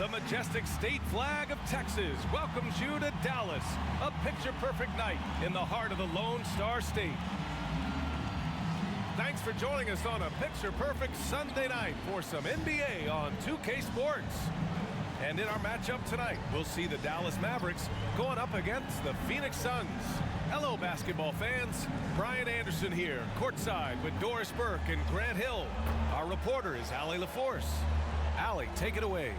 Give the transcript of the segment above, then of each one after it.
The majestic state flag of Texas welcomes you to Dallas, a picture-perfect night in the heart of the Lone Star State. Thanks for joining us on a picture-perfect Sunday night for some NBA on 2K Sports. And in our matchup tonight, we'll see the Dallas Mavericks going up against the Phoenix Suns. Hello, basketball fans. Brian Anderson here, courtside with Doris Burke and Grant Hill. Our reporter is Allie LaForce. Allie, take it away.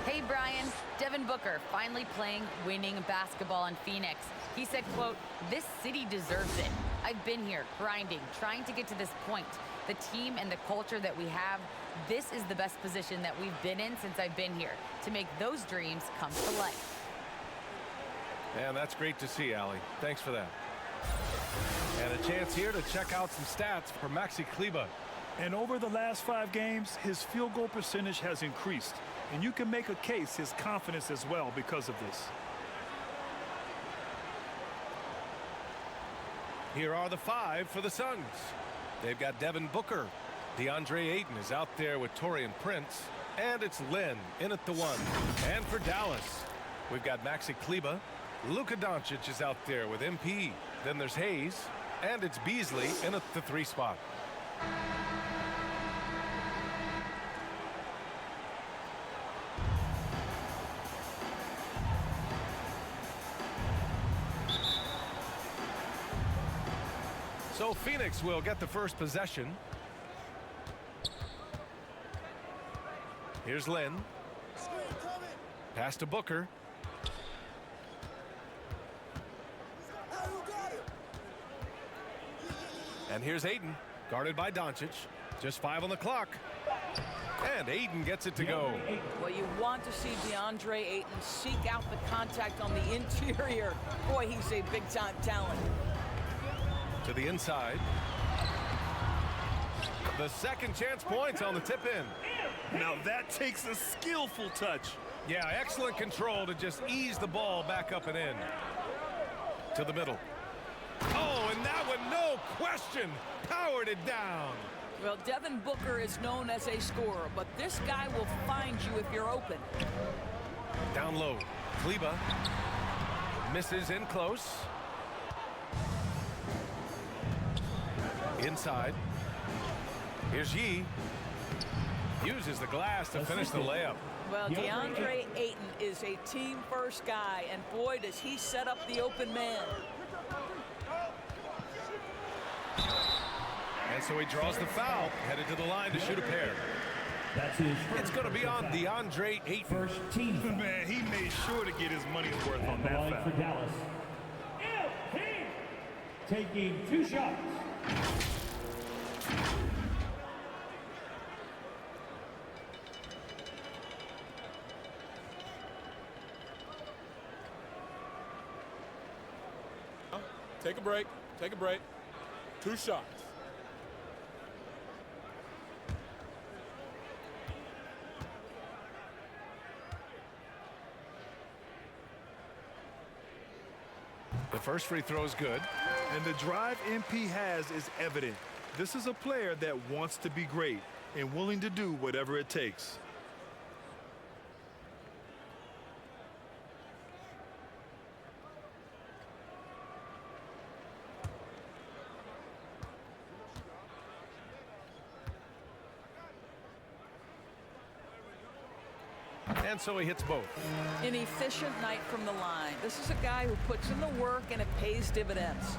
Hey, Brian. Devin Booker finally playing winning basketball in Phoenix. He said, quote, "This city deserves it. I've been here grinding, trying to get to this point. The team and the culture that we have, this is the best position that we've been in since I've been here to make those dreams come to life." And that's great to see, Allie. Thanks for that. And a chance here to check out some stats for Maxi Kleber. And over the last 5 games, his field goal percentage has increased. And you can make a case his confidence as well because of this. Here are the 5 for the Suns. They've got Devin Booker. DeAndre Ayton is out there with Taurean Prince. And it's Len in at the 1. And for Dallas, we've got Maxi Kleber. Luka Doncic is out there with MP. Then there's Hayes. And it's Beasley in at the 3 spot. So Phoenix will get the first possession. Here's Len. Pass to Booker. And here's Ayton, guarded by Doncic. Just 5 on the clock. And Ayton gets it to go. Well, you want to see DeAndre Ayton seek out the contact on the interior. Boy, he's a big-time talent. To the inside. The second chance points on the tip-in. Now that takes a skillful touch. Yeah, excellent control to just ease the ball back up and in. To the middle. Oh, and that one, no question, powered it down. Well, Devin Booker is known as a scorer, but this guy will find you if you're open. Down low. Kleber misses in close. Inside. Here's Yee. Uses the glass to finish the layup. Well, DeAndre Ayton is a team-first guy, and boy, does he set up the open man. And so he draws the foul, headed to the line to shoot a pair. It's going to be on DeAndre Ayton. First team. Man, he made sure to get his money's worth on that foul. For Dallas. Taking 2 shots. Take a break. Take a break. 2 shots. The first free throw is good. And the drive MP has is evident. This is a player that wants to be great and willing to do whatever it takes. And so he hits both. An efficient night from the line. This is a guy who puts in the work, and it pays dividends.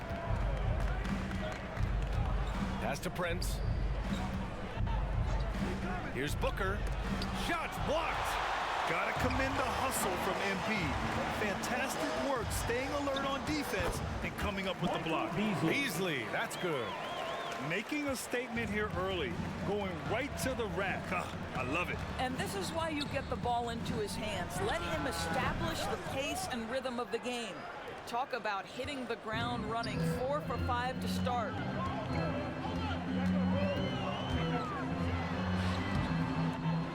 Pass to Prince. Here's Booker. Shots blocked. Gotta commend the hustle from MP. Fantastic work staying alert on defense and coming up with the block. Beasley, that's good. Making a statement here early, going right to the rack. I love it. And this is why you get the ball into his hands. Let him establish the pace and rhythm of the game. Talk about hitting the ground running. 4 for 5 to start.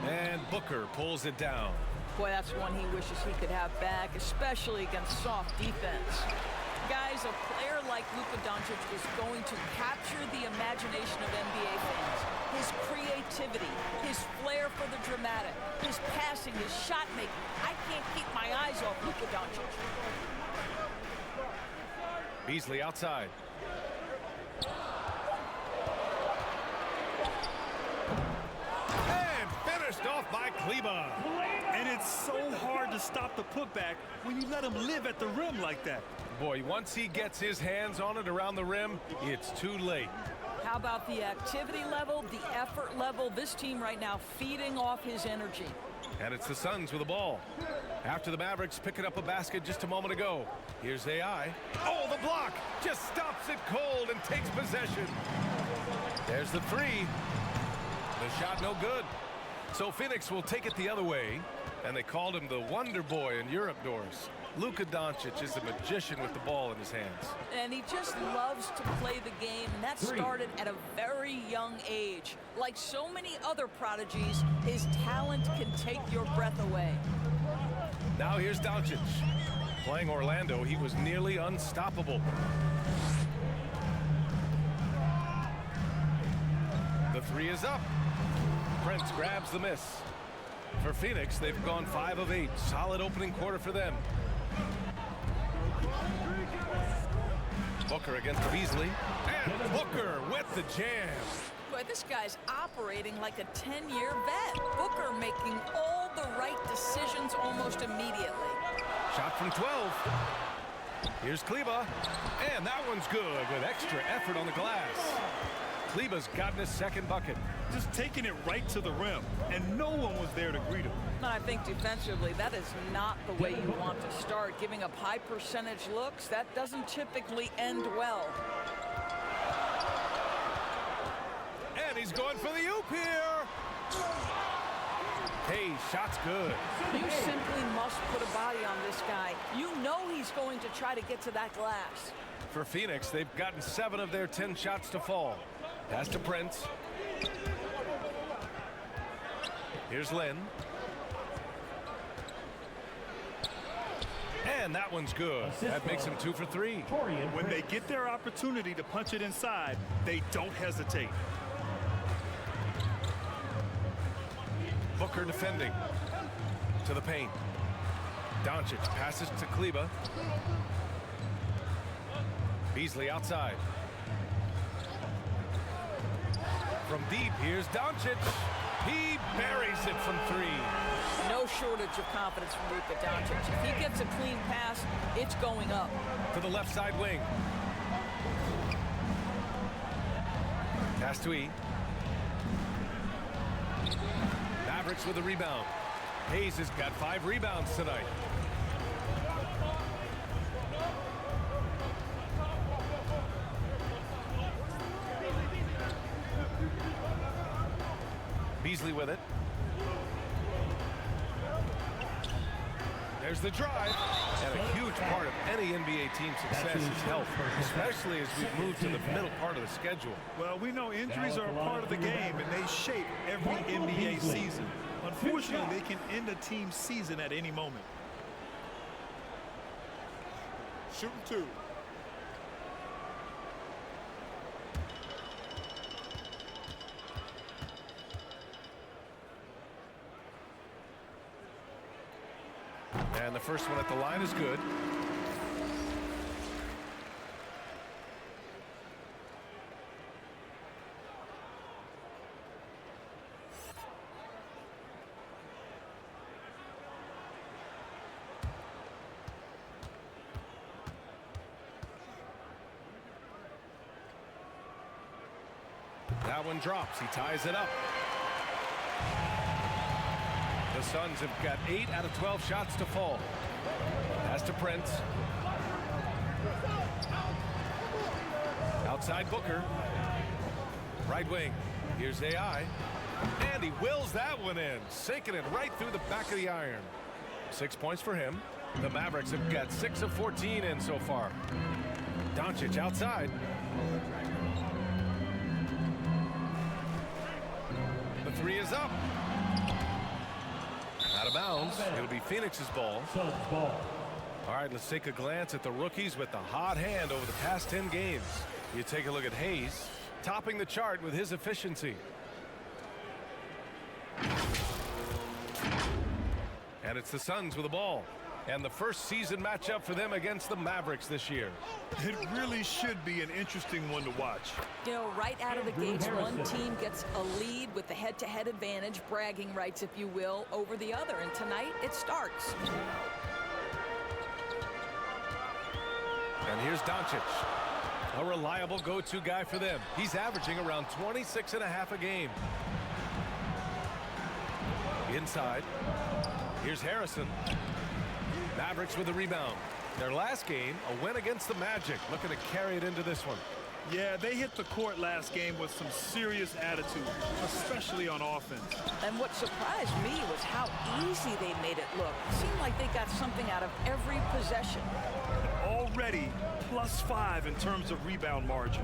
And Booker pulls it down. Boy, that's one he wishes he could have back, especially against soft defense. Guys, a player like Luka Doncic is going to capture the imagination of NBA fans. His creativity creativity, his flair for the dramatic, his passing, his shot making. I can't keep my eyes off Luka Doncic. Beasley outside. And finished off by Kleba. And it's so hard to stop the putback when you let him live at the rim like that. Boy, once he gets his hands on it around the rim, it's too late. How about the activity level, the effort level? This team right now feeding off his energy. And it's the Suns with the ball. After the Mavericks picking up a basket just a moment ago. Here's AI. Oh, the block! Just stops it cold and takes possession. There's the three. The shot no good. So Phoenix will take it the other way. And they called him the Wonder Boy in Europe doors. Luka Doncic is a magician with the ball in his hands. And he just loves to play the game, and that started at a very young age. Like so many other prodigies, his talent can take your breath away. Now here's Doncic. Playing Orlando, he was nearly unstoppable. The three is up. Prince grabs the miss. For Phoenix, they've gone 5 of 8. Solid opening quarter for them. Booker against Beasley. And Booker with the jam. Boy, this guy's operating like a 10-year vet. Booker making all the right decisions almost immediately. Shot from 12. Here's Kleba. And that one's good with extra effort on the glass. Kleba's gotten his second bucket. Just taking it right to the rim, and no one was there to greet him. I think defensively, that is not the way you want to start. Giving up high percentage looks, that doesn't typically end well. And he's going for the oop here. Hey, shot's good. You simply must put a body on this guy. You know he's going to try to get to that glass. For Phoenix, they've gotten 7 of their 10 shots to fall. Pass to Prince. Here's Lynn. And that one's good. That makes him 2 for 3. When they get their opportunity to punch it inside, they don't hesitate. Booker defending. To the paint. Doncic passes to Kleba. Beasley outside. From deep, here's Doncic. He buries it from 3. No shortage of confidence from Luka Doncic. If he gets a clean pass, it's going up. To the left side wing. Pass to E. Mavericks with a rebound. Hayes has got 5 rebounds tonight. Beasley with it. There's the drive. And a huge part of any NBA team's success is health, especially as we move to the middle part of the schedule. Well, we know injuries are a part of the game, and they shape every NBA season. Unfortunately, they can end a team's season at any moment. Shooting 2. And the first one at the line is good. That one drops. He ties it up. The Suns have got 8 out of 12 shots to fall. Pass to Prince. Outside Booker. Right wing. Here's AI. And he wills that one in. Sinking it right through the back of the iron. 6 points for him. The Mavericks have got 6 of 14 in so far. Doncic outside. The 3 is up. Out of bounds. It'll be Phoenix's ball. All right, let's take a glance at the rookies with the hot hand over the past 10 games. You take a look at Hayes, topping the chart with his efficiency. And it's the Suns with the ball. And the first season matchup for them against the Mavericks this year. It really should be an interesting one to watch. You know, right out of the gates, one team gets a lead with the head-to-head advantage, bragging rights, if you will, over the other. And tonight, it starts. And here's Doncic, a reliable go-to guy for them. He's averaging around 26.5 a game. Inside, here's Harrison. Mavericks with the rebound. Their last game, a win against the Magic, looking to carry it into this one. Yeah, they hit the court last game with some serious attitude, especially on offense. And what surprised me was how easy they made it look. It seemed like they got something out of every possession. Already +5 in terms of rebound margin.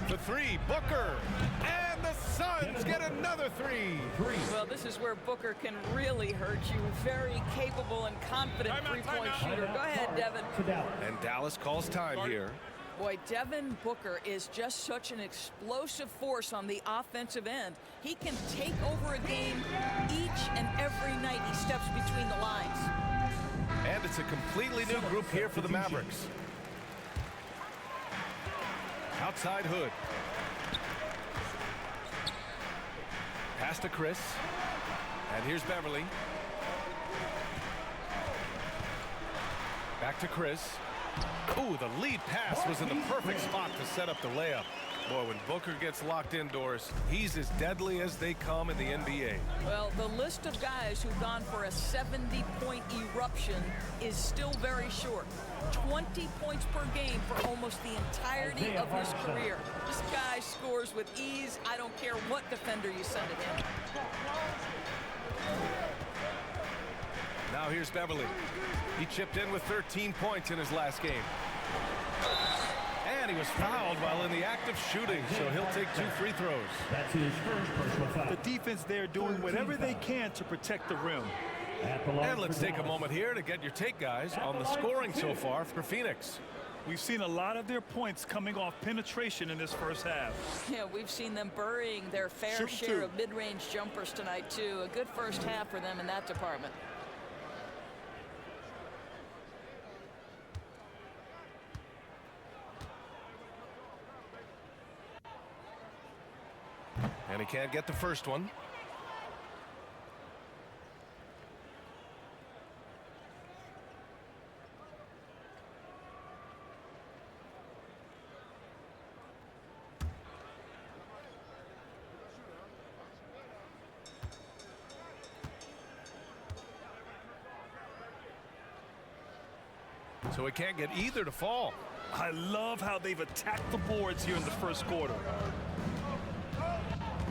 The three, Booker, and the Suns get another three. Well, this is where Booker can really hurt you. Very capable and confident three-point shooter. Go ahead, Devin. And Dallas calls time here. Boy, Devin Booker is just such an explosive force on the offensive end. He can take over a game each and every night he steps between the lines. And it's a completely new group here for the Mavericks. Outside Hood. Pass to Chris. And here's Beverly. Back to Chris. Ooh, the lead pass was in the perfect spot to set up the layup. Boy, when Booker gets locked indoors, he's as deadly as they come in the NBA. Well, the list of guys who've gone for a 70-point eruption is still very short. 20 points per game for almost the entirety of his career. This guy scores with ease. I don't care what defender you send at him. Now here's Beverly. He chipped in with 13 points in his last game. And he was fouled while in the act of shooting, so he'll take 2 free throws. That's his first personal foul. The defense there doing whatever they can to protect the rim. And let's take a moment here to get your take, guys, on the scoring so far for Phoenix. We've seen a lot of their points coming off penetration in this first half. Yeah, we've seen them burying their fair share of mid-range jumpers tonight, too. A good first half for them in that department. And he can't get the first one. So he can't get either to fall. I love how they've attacked the boards here in the first quarter.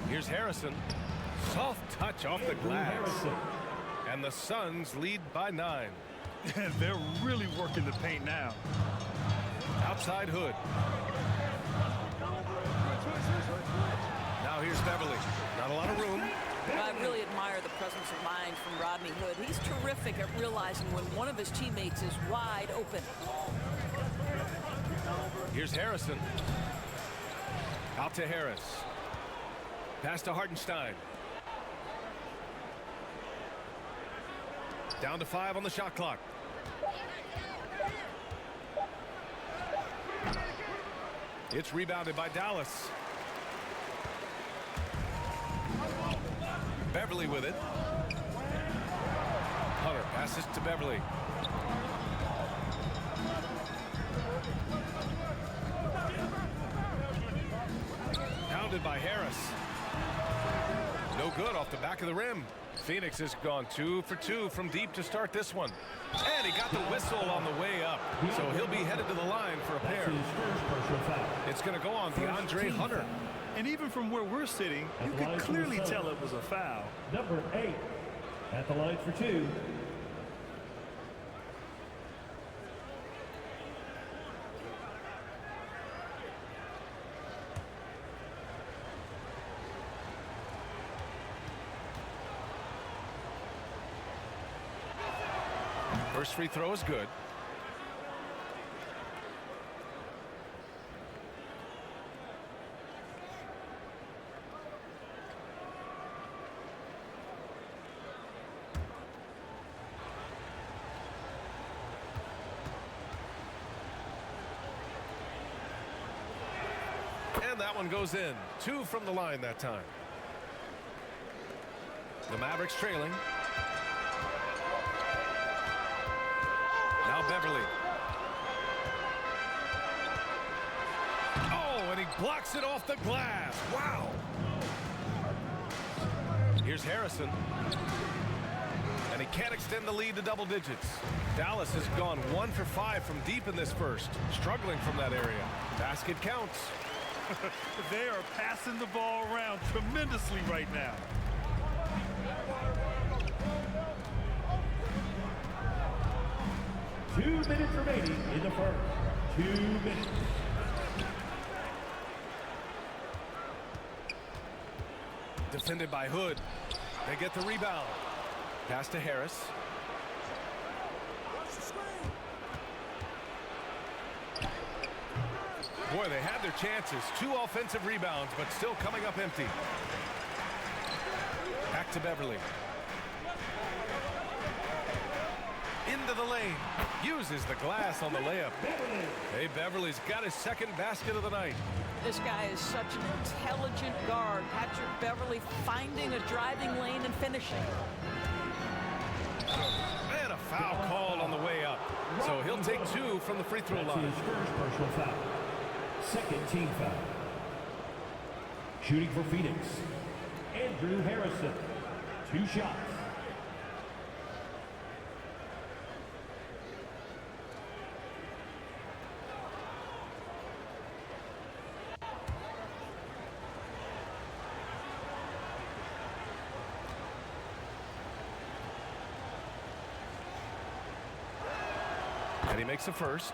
Here's Harrison. Soft touch off the glass. And the Suns lead by 9. They're really working the paint now. Outside Hood. Now here's Beverly. Not a lot of room. I really admire the presence of mind from Rodney Hood. He's terrific at realizing when one of his teammates is wide open. Here's Harrison. Out to Harris. Pass to Hartenstein. Down to 5 on the shot clock. It's rebounded by Dallas. Beverly with it. Hunter passes to Beverly. Pounded by Harris. No good off the back of the rim. Phoenix has gone 2 for 2 from deep to start this one. And he got the whistle on the way up. So he'll be headed to the line for a pair. It's going to go on DeAndre Hunter. And even from where we're sitting, you could clearly tell it was a foul. Number 8 at the line for 2. First free throw is good. And that one goes in. 2 from the line that time. The Mavericks trailing. Now Beverly. Oh, and he blocks it off the glass. Wow. Here's Harrison. And he can't extend the lead to double digits. Dallas has gone 1 for 5 from deep in this first. Struggling from that area. Basket counts. They are passing the ball around tremendously right now. Two minutes remaining in the first. 2 minutes. Defended by Hood. They get the rebound. Pass to Harris. Boy, they had their chances. 2 offensive rebounds, but still coming up empty. Back to Beverly. Into the lane. Uses the glass on the layup. Hey, Beverly's got his second basket of the night. This guy is such an intelligent guard. Patrick Beverly finding a driving lane and finishing. And a foul called on the way up. So he'll take 2 from the free throw line. His first personal foul. Second team foul. Shooting for Phoenix, Andrew Harrison. 2 shots. And he makes the first.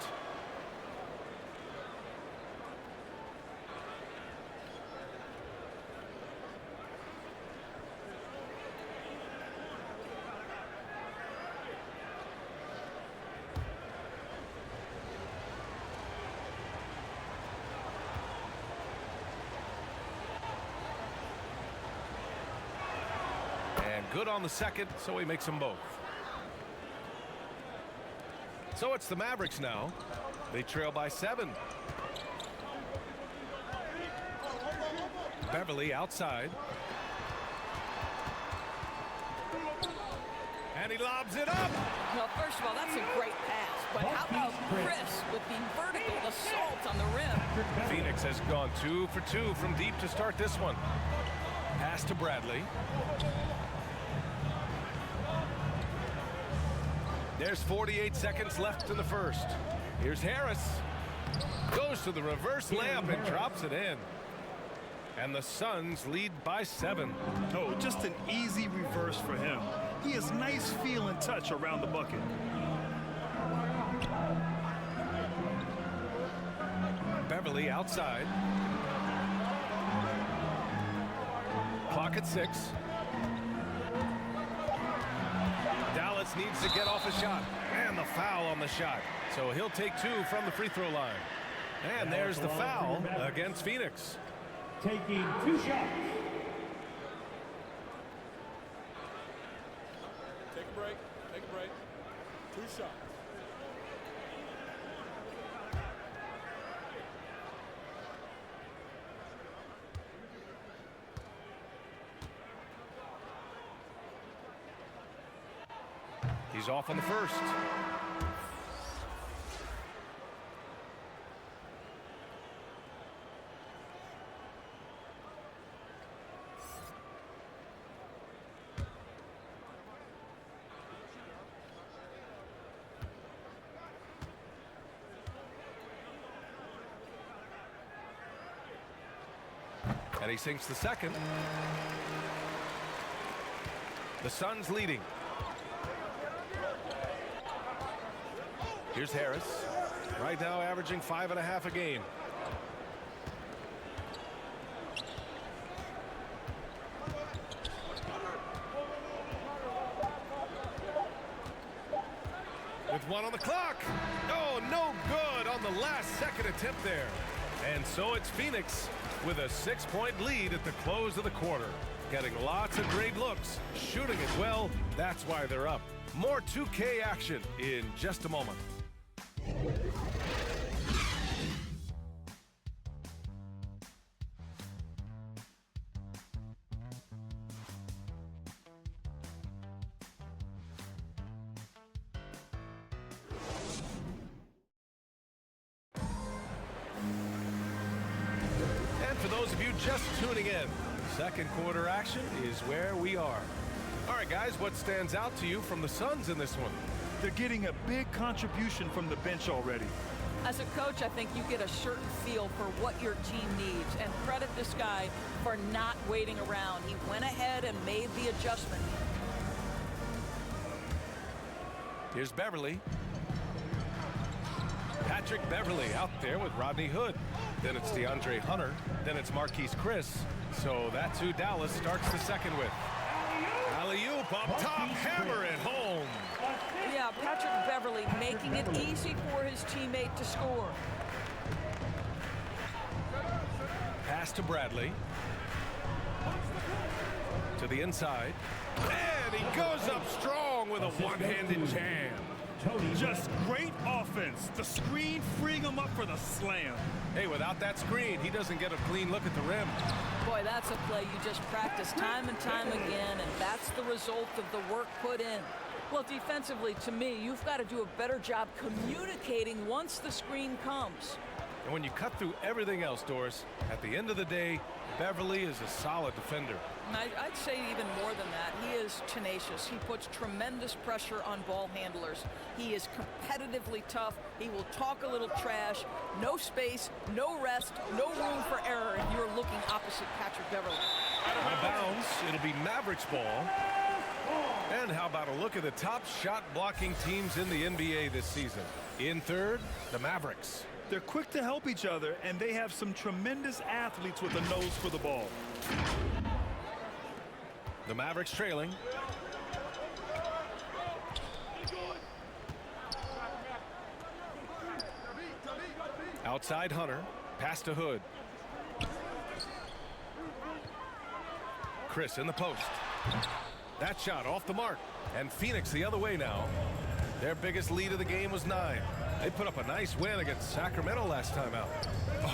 And good on the second, so he makes them both. So it's the Mavericks now. They trail by 7. Beverly outside. And he lobs it up. Well, first of all, that's a great pass. But how about Chris with the vertical assault on the rim? Phoenix has gone 2 for 2 from deep to start this one. Pass to Bradley. There's 48 seconds left in the first. Here's Harris. Goes to the reverse layup and drops it in. And the Suns lead by 7. Oh, just an easy reverse for him. He has nice feel and touch around the bucket. Beverly outside. Clock at 6. Dallas needs to get off a shot. And the foul on the shot. So he'll take 2 from the free throw line. And there's the foul against Phoenix. Taking 2 shots. Take a break. Take a break. 2 shots. He's off on the first. And he sinks the second. The Suns leading. Here's Harris. Right now averaging 5.5 a game. With 1 on the clock. Oh, no good on the last second attempt there. And so it's Phoenix with a 6-point lead at the close of the quarter. Getting lots of great looks, shooting it well. That's why they're up. More 2K action in just a moment. just tuning in, second quarter action is where we are. All right, guys, what stands out to you from the Suns in this one? They're getting a big contribution from the bench already. As a coach, I think you get a certain feel for what your team needs, and credit this guy for not waiting around. He went ahead and made the adjustment. Here's Beverly. Patrick Beverly out there with Rodney Hood. Then it's DeAndre Hunter. Then it's Marquise Chris. So that's who Dallas starts the second with. Alley-oop up top, hammer it home. Yeah, Patrick Beverly making it easy for his teammate to score. Pass to Bradley. To the inside. And he goes up strong with a one-handed jam. Just great offense. The screen freeing him up for the slam. Hey, without that screen, he doesn't get a clean look at the rim. Boy, that's a play you just practice time and time again, and that's the result of the work put in. Well, defensively, to me, you've got to do a better job communicating once the screen comes. And when you cut through everything else, Doris, at the end of the day, Beverly is a solid defender. And I'd say even more than that. He is tenacious. He puts tremendous pressure on ball handlers. He is competitively tough. He will talk a little trash. No space, no rest, no room for error if you're looking opposite Patrick Beverly. Out of bounds, it'll be Mavericks ball. And how about a look at the top shot blocking teams in the NBA this season? In third, the Mavericks. They're quick to help each other, and they have some tremendous athletes with a nose for the ball. The Mavericks trailing. Outside Hunter, pass to Hood. Chris in the post. That shot off the mark. And Phoenix the other way now. Their biggest lead of the game was 9. They put up a nice win against Sacramento last time out.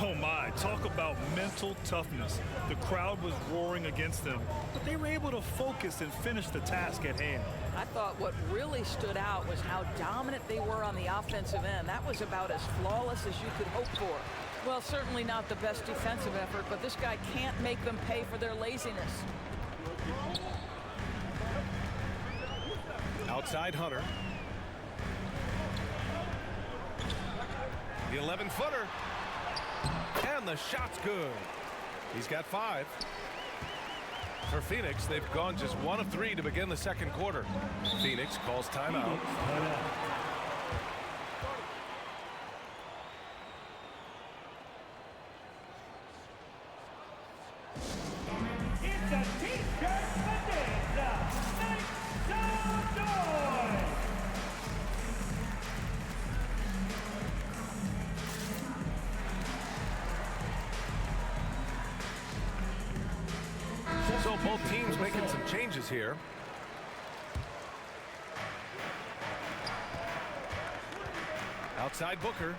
Oh my, talk about mental toughness. The crowd was roaring against them, but they were able to focus and finish the task at hand. I thought what really stood out was how dominant they were on the offensive end. That was about as flawless as you could hope for. Well, certainly not the best defensive effort, but this guy can't make them pay for their laziness. Outside Hunter. The 11-footer. And the shot's good. He's got 5. For Phoenix, they've gone just 1 of 3 to begin the second quarter. Phoenix calls timeout. It's a T-shirt bonanza. Make some noise. So both teams making some changes here. Outside Booker.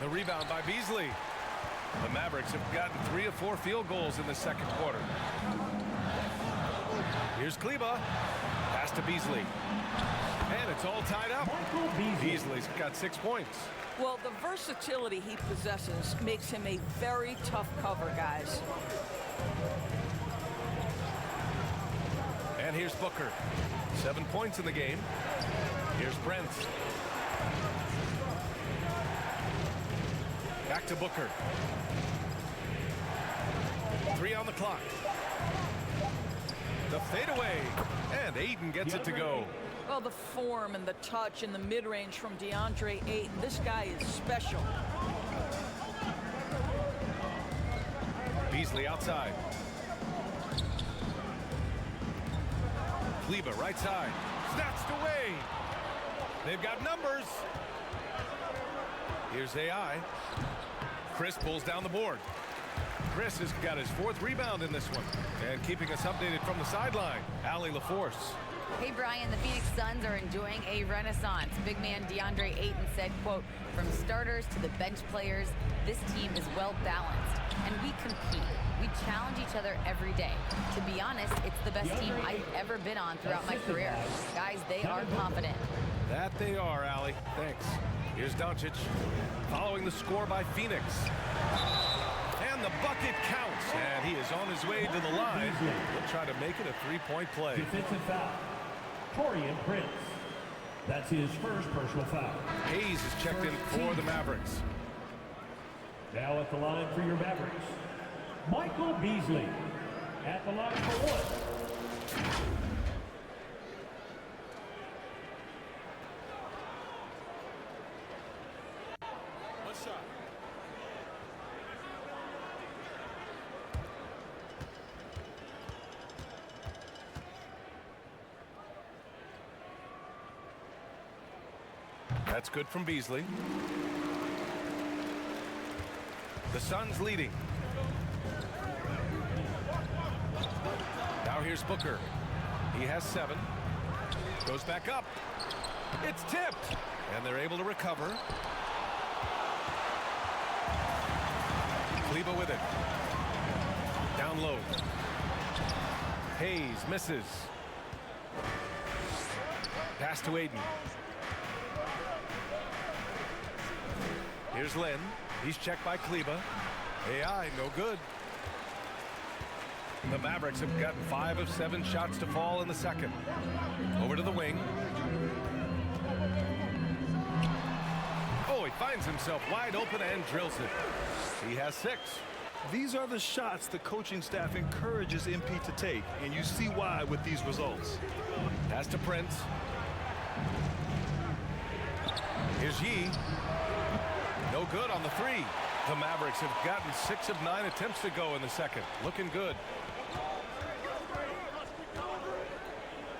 The rebound by Beasley. The Mavericks have gotten 3 of 4 field goals in the second quarter. Here's Kleba. Pass to Beasley. And it's all tied up. Beasley's got 6 points. Well, the versatility he possesses makes him a very tough cover, guys. And here's Booker. 7 points in the game. Here's Brent. Back to Booker. 3 on the clock. The fadeaway. And Aiden gets it to go. Well, the form and the touch and the mid-range from DeAndre Ayton. This guy is special. Beasley outside. Kleba right side. Snatched away. They've got numbers. Here's AI. Chris pulls down the board. Chris has got his 4th rebound in this one. And keeping us updated from the sideline, Allie LaForce. Hey, Brian, the Phoenix Suns are enjoying a renaissance. Big man DeAndre Ayton said, quote, from starters to the bench players, this team is well balanced. and we compete. We challenge each other every day. To be honest, it's the best team I've ever been on throughout my career. Guys, they are confident. That they are, Allie. Thanks. Here's Doncic, following the score by Phoenix. And the bucket counts, and he is on his way to the line. He'll try to make it a three-point play. Defensive foul. Torian Prince. That's his first personal foul. Hayes is checked in for the Mavericks. Now at the line for your Mavericks, Michael Beasley. At the line for one. One shot. That's good from Beasley. The Suns leading. Now here's Booker. He has 7. Goes back up. It's tipped. And they're able to recover. Kleber with it. Down low. Hayes misses. Pass to Aiden. Here's Len. He's checked by Kleber. AI, no good. The Mavericks have gotten 5 of 7 shots to fall in the second. Over to the wing. Oh, he finds himself wide open and drills it. He has 6. These are the shots the coaching staff encourages MP to take, and you see why with these results. Pass to Prince. Here's Yee. No good on the 3. The Mavericks have gotten 6 of 9 attempts to go in the second. Looking good.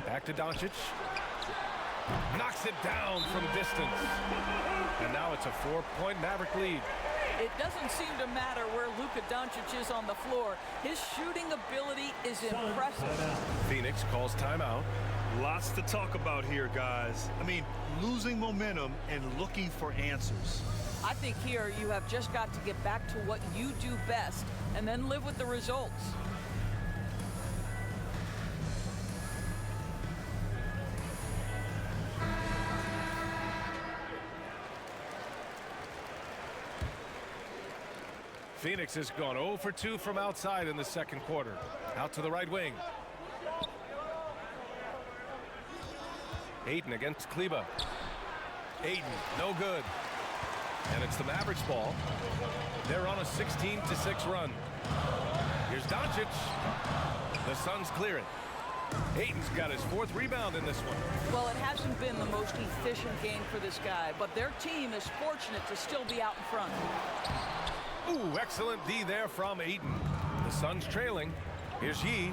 Back to Doncic. Knocks it down from distance. And now it's a 4-point Maverick lead. It doesn't seem to matter where Luka Doncic is on the floor. His shooting ability is impressive. Phoenix calls timeout. Lots to talk about here, guys. I mean, losing momentum and looking for answers. I think here you have just got to get back to what you do best and then live with the results. Phoenix has gone 0 for 2 from outside in the second quarter. Out to the right wing. Aiden against Kleber. Aiden, no good. And it's the Mavericks ball. They're on a 16-6 run. Here's Doncic. The Suns clear it. Aiden's got his 4th rebound in this one. Well, it hasn't been the most efficient game for this guy, but their team is fortunate to still be out in front. Ooh, excellent D there from Aiden. The Suns trailing. Here's Yee.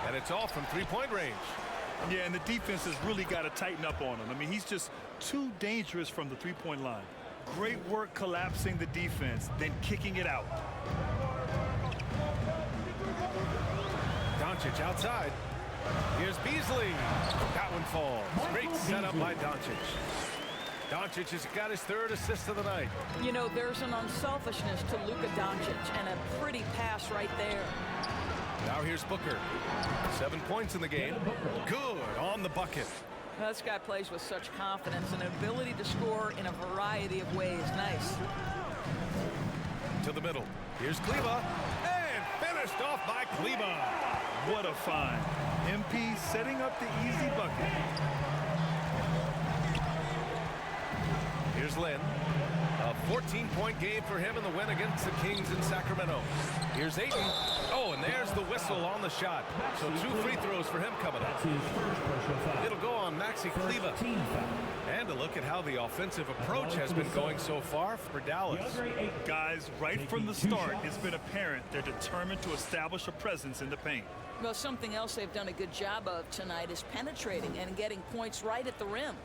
And it's off from 3-point range. Yeah, and the defense has really got to tighten up on him. I mean, he's just too dangerous from the 3-point line. Great work collapsing the defense, then kicking it out. Doncic outside. Here's Beasley. That one falls. Great setup by Doncic. Doncic has got his 3rd assist of the night. You know, there's an unselfishness to Luka Doncic and a pretty pass right there. Now here's Booker. 7 points in the game. Good on the bucket. This guy plays with such confidence and ability to score in a variety of ways. Nice. To the middle. Here's Kleber. And finished off by Kleber. What a find. MP setting up the easy bucket. Here's Len. A 14-point game for him in the win against the Kings in Sacramento. Here's Aiden. Oh, and there's the whistle on the shot. So 2 free throws for him coming up. That's his first personal foul. It'll go on Maxi Kleber. Team foul. And a look at how the offensive approach has been going so far for Dallas. Guys, right from the start, it's been apparent they're determined to establish a presence in the paint. Well, something else they've done a good job of tonight is penetrating and getting points right at the rim.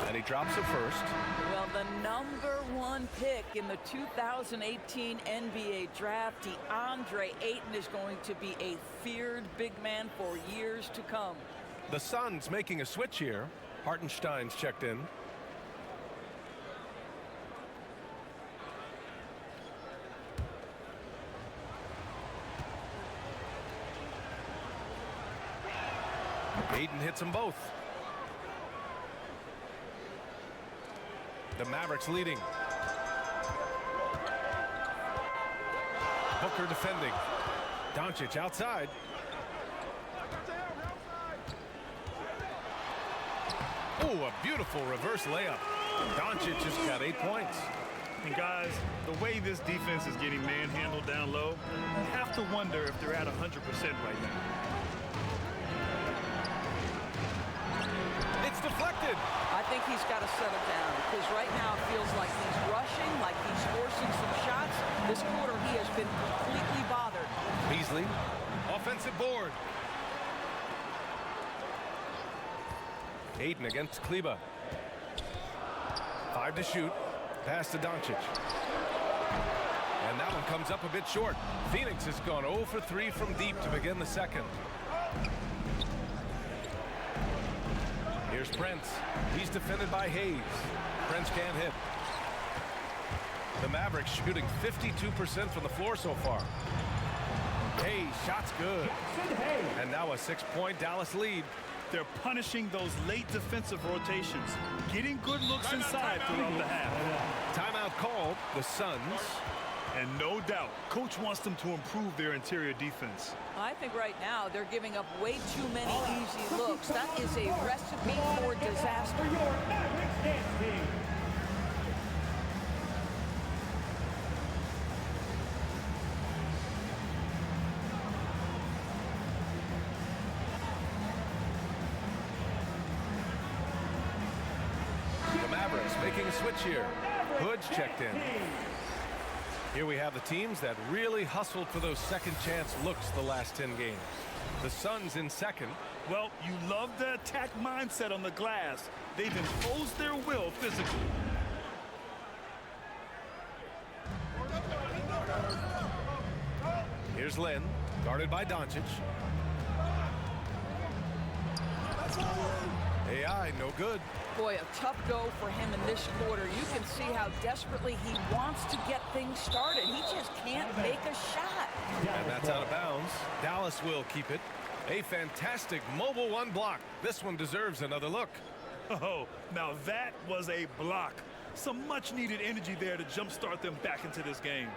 And he drops it first. Well, the #1 pick in the 2018 NBA draft, DeAndre Ayton, is going to be a feared big man for years to come. The Suns making a switch here. Hartenstein's checked in. Ayton hits them both. The Mavericks leading. Booker defending. Doncic outside. Oh, a beautiful reverse layup. Doncic has got 8 points. And guys, the way this defense is getting manhandled down low, you have to wonder if they're at 100% right now. It's deflected. I think he's got to settle down because right now it feels like he's rushing, like he's forcing some shots. This quarter he has been completely bothered. Beasley, offensive board. Ayton against Kleba. 5 to shoot. Pass to Doncic. And that one comes up a bit short. Phoenix has gone 0 for 3 from deep to begin the second. Here's Prince. He's defended by Hayes. Prince can't hit. The Mavericks shooting 52% from the floor so far. Hayes, shot's good. And now a 6-point Dallas lead. They're punishing those late defensive rotations, getting good looks inside throughout the half. Timeout called. The Suns. And no doubt, coach wants them to improve their interior defense. I think right now they're giving up way too many easy looks. That is a recipe for disaster. For your Mavericks dance team. The Mavericks making a switch here. Hood's checked in. Here we have the teams that really hustled for those second chance looks the last 10 games. The Suns in second. Well, you love the attack mindset on the glass. They've imposed their will physically. Here's Lynn, guarded by Doncic. AI, no good. Boy, a tough go for him in this quarter. You can see how desperately he wants to get things started. He just can't make a shot. And that's out of bounds. Dallas will keep it. A fantastic mobile one block. This one deserves another look. Oh, now that was a block. Some much-needed energy there to jumpstart them back into this game.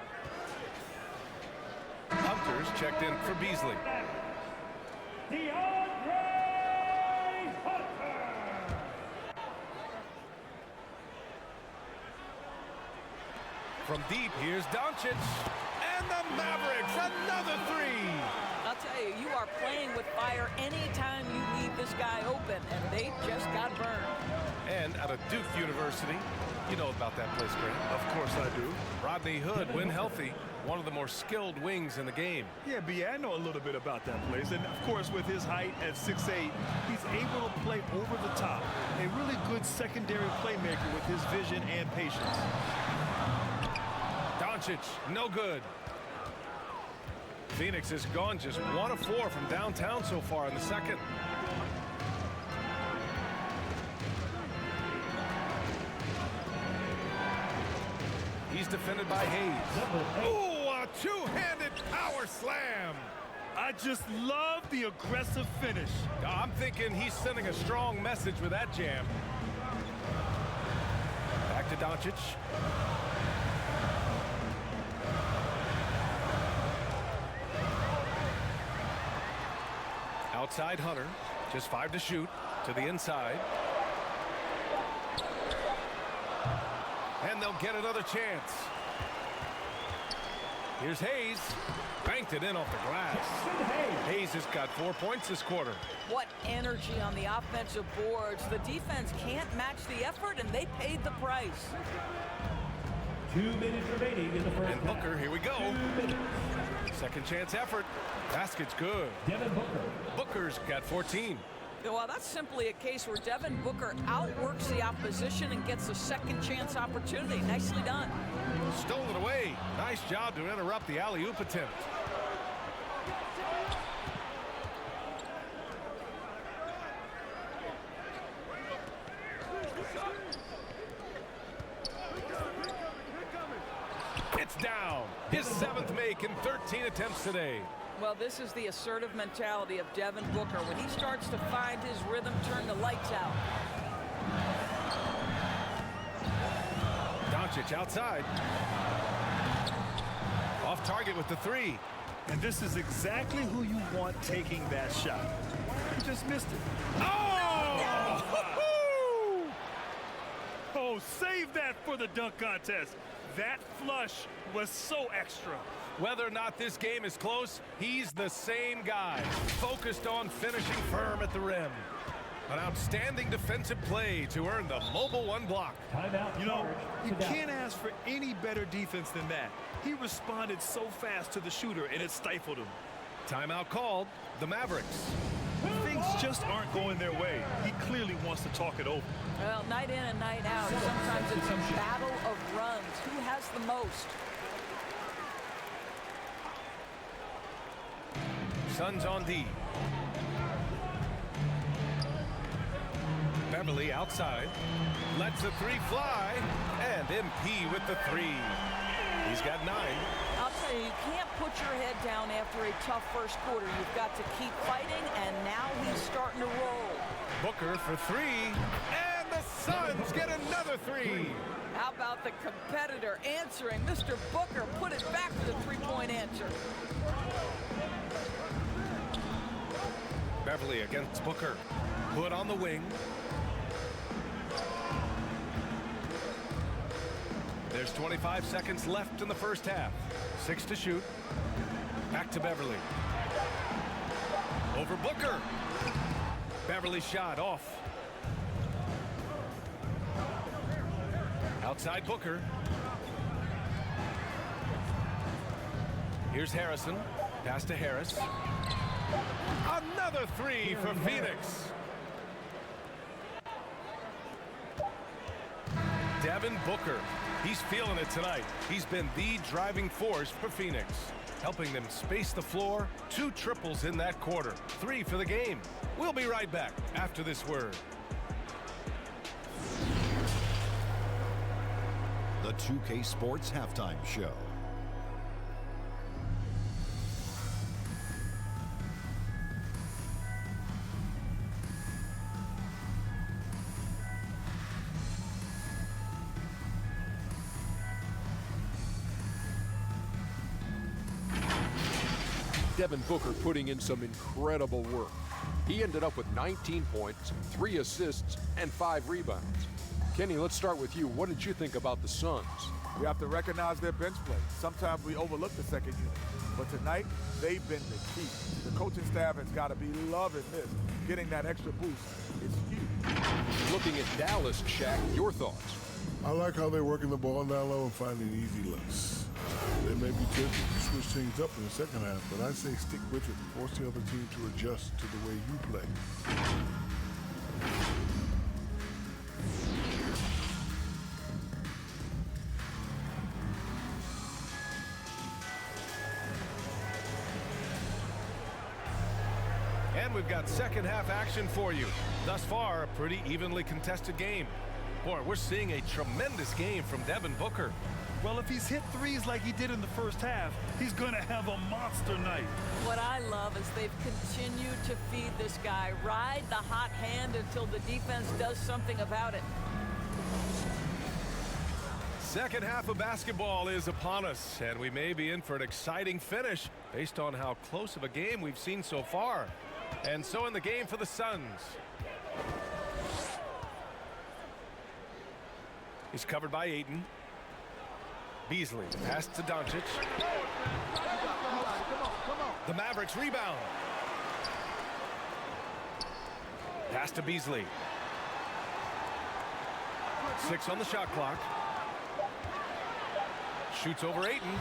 Hunter's checked in for Beasley. From deep, here's Doncic. And the Mavericks, another three. I'll tell you, you are playing with fire anytime you leave this guy open, and they just got burned. And out of Duke University, you know about that place, Grant. Of course I do. Rodney Hood, when healthy, one of the more skilled wings in the game. Yeah, I know a little bit about that place. And, of course, with his height at 6'8", he's able to play over the top. A really good secondary playmaker with his vision and patience. Doncic, no good. Phoenix has gone just 1 of 4 from downtown so far in the second. He's defended by Hayes. Ooh, a two-handed power slam. I just love the aggressive finish. I'm thinking he's sending a strong message with that jam. Back to Doncic. Outside Hunter, just 5 to shoot, to the inside. And they'll get another chance. Here's Hayes, banked it in off the glass. Hayes has got 4 points this quarter. What energy on the offensive boards. The defense can't match the effort, and they paid the price. 2 minutes remaining in the first And Booker, here we go. 2 minutes. Second chance effort. Basket's good. Devin Booker. Booker's got 14. Well, that's simply a case where Devin Booker outworks the opposition and gets a second chance opportunity. Nicely done. Stole it away. Nice job to interrupt the alley-oop attempt. It's down. His 7th make in 13 attempts today. Well, this is the assertive mentality of Devin Booker. When he starts to find his rhythm, turn the lights out. Doncic outside. Off target with the 3. And this is exactly who you want taking that shot. He just missed it. Oh! Oh, save that for the dunk contest. That flush was so extra. Whether or not this game is close, he's the same guy, focused on finishing firm at the rim. An outstanding defensive play to earn the mobile 1 block. Timeout. You know, you Sit down. can't ask for any better defense than that. He responded so fast to the shooter, and it stifled him. Timeout called. The Mavericks. Things just aren't going their way. He clearly wants to talk it over. Well, night in and night out, sometimes it's a battle of runs. Who has the most? Suns on D. Beverly outside. Lets the 3 fly. And MP with the 3. He's got 9. I'll tell you, you can't put your head down after a tough first quarter. You've got to keep fighting, and now he's starting to roll. Booker for 3. And the Suns get another 3. How about the competitor answering? Mr. Booker put it back for the three-point answer. Beverly against Booker. Put on the wing. There's 25 seconds left in the first half. 6 to shoot. Back to Beverly. Over Booker. Beverly shot off. Outside Booker. Here's Harrison. Pass to Harris. Another 3 for Phoenix. Devin Booker. He's feeling it tonight. He's been the driving force for Phoenix, helping them space the floor. 2 triples in that quarter. 3 for the game. We'll be right back after this word. The 2K Sports Halftime Show. Devin Booker putting in some incredible work. He ended up with 19 points, 3 assists, and 5 rebounds. Kenny, let's start with you. What did you think about the Suns? We have to recognize their bench play. Sometimes we overlook the second unit, but tonight they've been the key. The coaching staff has got to be loving this. Getting that extra boost is huge. Looking at Dallas, Shaq, your thoughts? I like how they're working the ball down low and finding easy looks. They may be tempted to switch things up in the second half, but I say stick with it and force the other team to adjust to the way you play. And we've got second half action for you. Thus far, a pretty evenly contested game. Boy, we're seeing a tremendous game from Devin Booker. Well, if he's hit threes like he did in the first half, he's going to have a monster night. What I love is they've continued to feed this guy. Ride the hot hand until the defense does something about it. Second half of basketball is upon us, and we may be in for an exciting finish based on how close of a game we've seen so far. And so in the game for the Suns. He's covered by Ayton. Beasley pass to Doncic. The Mavericks rebound. Pass to Beasley. 6 on the shot clock. Shoots over Ayton.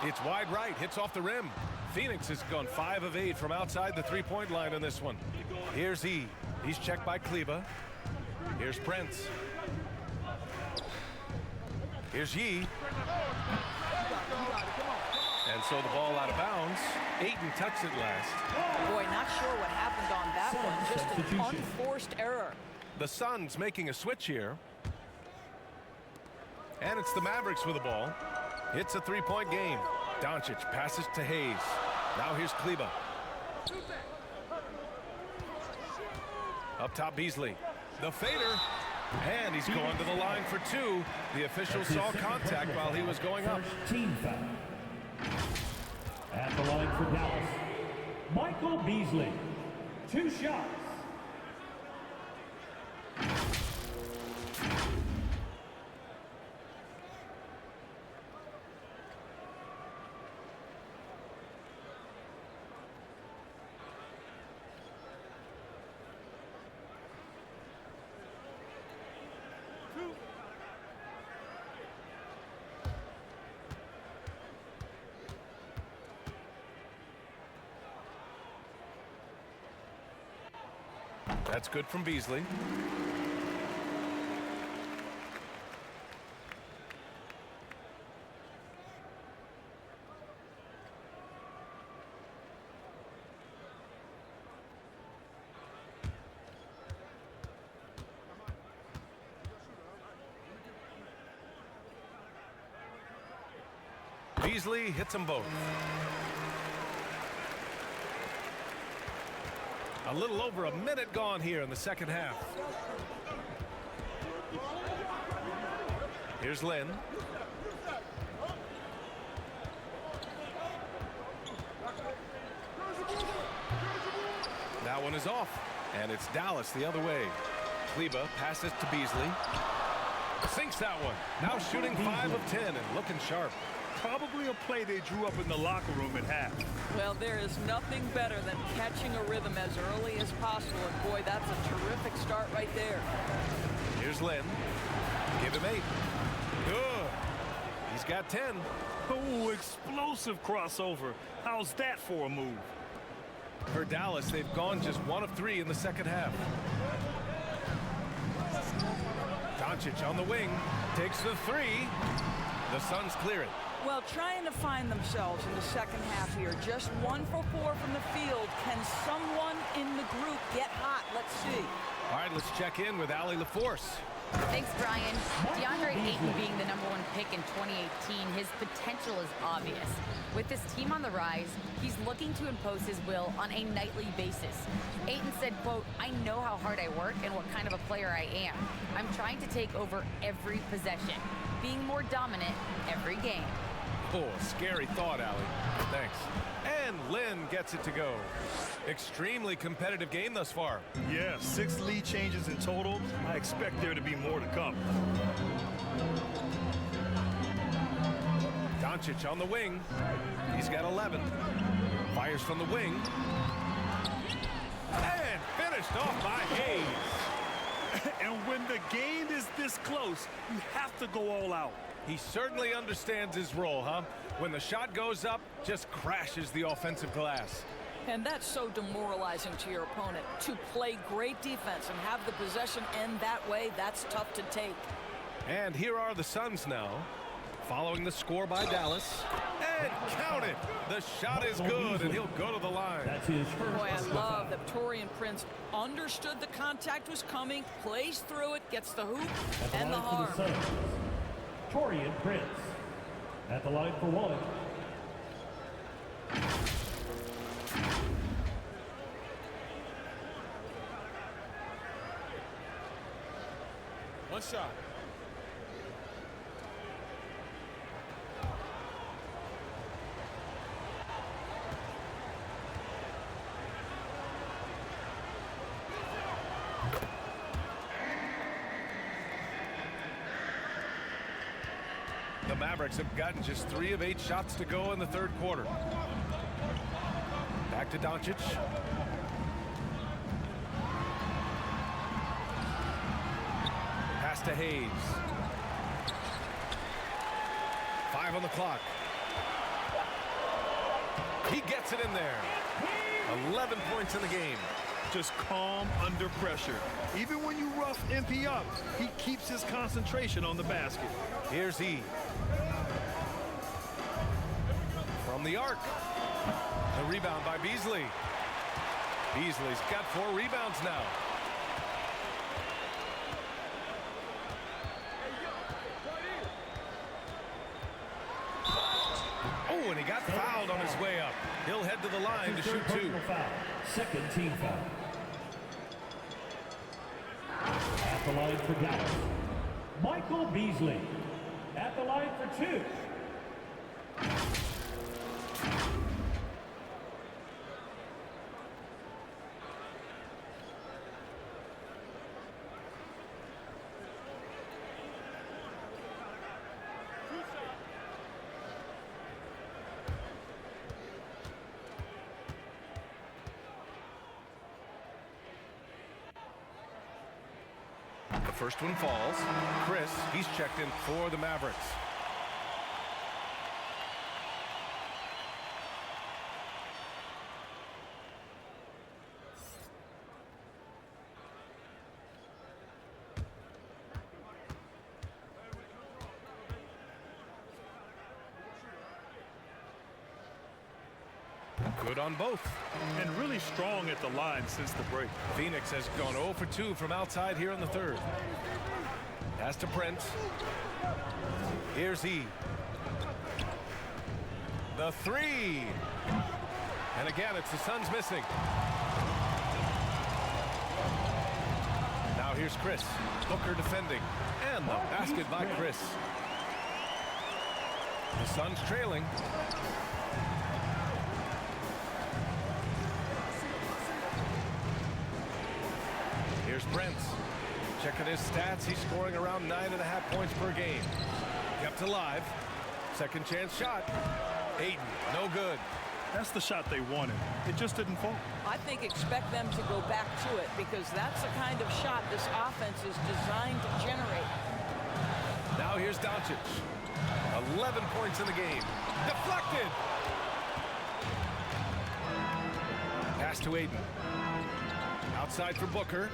It's wide right, hits off the rim. Phoenix has gone 5 of 8 from outside the three-point line in this one. Here's E. He's checked by Kleba. Here's Prince. Here's Yee. And so the ball out of bounds. Ayton touched it last. Boy, not sure what happened on that one. Just an unforced error. The Suns making a switch here. And it's the Mavericks with the ball. It's a three-point game. Doncic passes to Hayes. Now here's Kleba. Up top, Beasley. The fader. And he's going to the line for two. The official saw contact while he was going up. Team foul. At the line for Dallas, Michael Beasley. 2 shots. That's good from Beasley. Beasley hits them both. A little over a minute gone here in the second half. Here's Lynn. That one is off. And it's Dallas the other way. Kleba passes to Beasley. Sinks that one. Now shooting 5 of 10 and looking sharp. Probably a play they drew up in the locker room at half. Well, there is nothing better than catching a rhythm as early as possible. And boy, that's a terrific start right there. Here's Lynn. Give him 8. Good. He's got 10. Oh, explosive crossover. How's that for a move? For Dallas, they've gone just 1 of 3 in the second half. Doncic on the wing. Takes the 3. The Suns clear it. Well, trying to find themselves in the second half here. Just 1 for 4 from the field. Can someone in the group get hot? Let's see. All right, let's check in with Allie LaForce. Thanks, Brian. DeAndre Ayton being the #1 pick in 2018, his potential is obvious. With this team on the rise, he's looking to impose his will on a nightly basis. Ayton said, quote, "I know how hard I work and what kind of a player I am. I'm trying to take over every possession, being more dominant every game." Oh, scary thought, Allie. Thanks. And Lynn gets it to go. Extremely competitive game thus far. Yeah, 6 lead changes in total. I expect there to be more to come. Doncic on the wing. He's got 11. Fires from the wing. And finished off by Hayes. And when the game is this close, you have to go all out. He certainly understands his role, huh? When the shot goes up, just crashes the offensive glass. And that's so demoralizing to your opponent. To play great defense and have the possession end that way, that's tough to take. And here are the Suns now, following the score by Dallas. And count it! The shot is good, and he'll go to the line. That's his first. Boy, I love that Taurean Prince understood the contact was coming, plays through it, gets the hoop and the harm. Taurean Prince at the line for 1. One shot. The Mavericks have gotten just 3 of 8 shots to go in the third quarter. Back to Doncic. Pass to Hayes. 5 on the clock. He gets it in there. 11 points in the game. just calm under pressure. Even when you rough MP up, he keeps his concentration on the basket. Here's E. From the arc. The rebound by Beasley. Beasley's got 4 rebounds now. Oh, and he got fouled on his way up. He'll head to the line to shoot 2. Second team foul. At the line for Dallas, Michael Beasley. At the line for 2. The first one falls. Chris, he's checked in for the Mavericks. Good on both. And really strong at the line since the break. Phoenix has gone 0 for 2 from outside here in the third. Pass to Prince. Here's E. The 3. And again, it's the Suns missing. Now here's Chris. Booker defending. And the basket by Chris. The Suns trailing. Here's Prince. Checking his stats. He's scoring around 9.5 points per game. Kept alive. Second chance shot. Ayton, no good. That's the shot they wanted. It just didn't fall. I think expect them to go back to it because that's the kind of shot this offense is designed to generate. Now here's Doncic. 11 points in the game. Deflected. Pass to Ayton. Outside for Booker.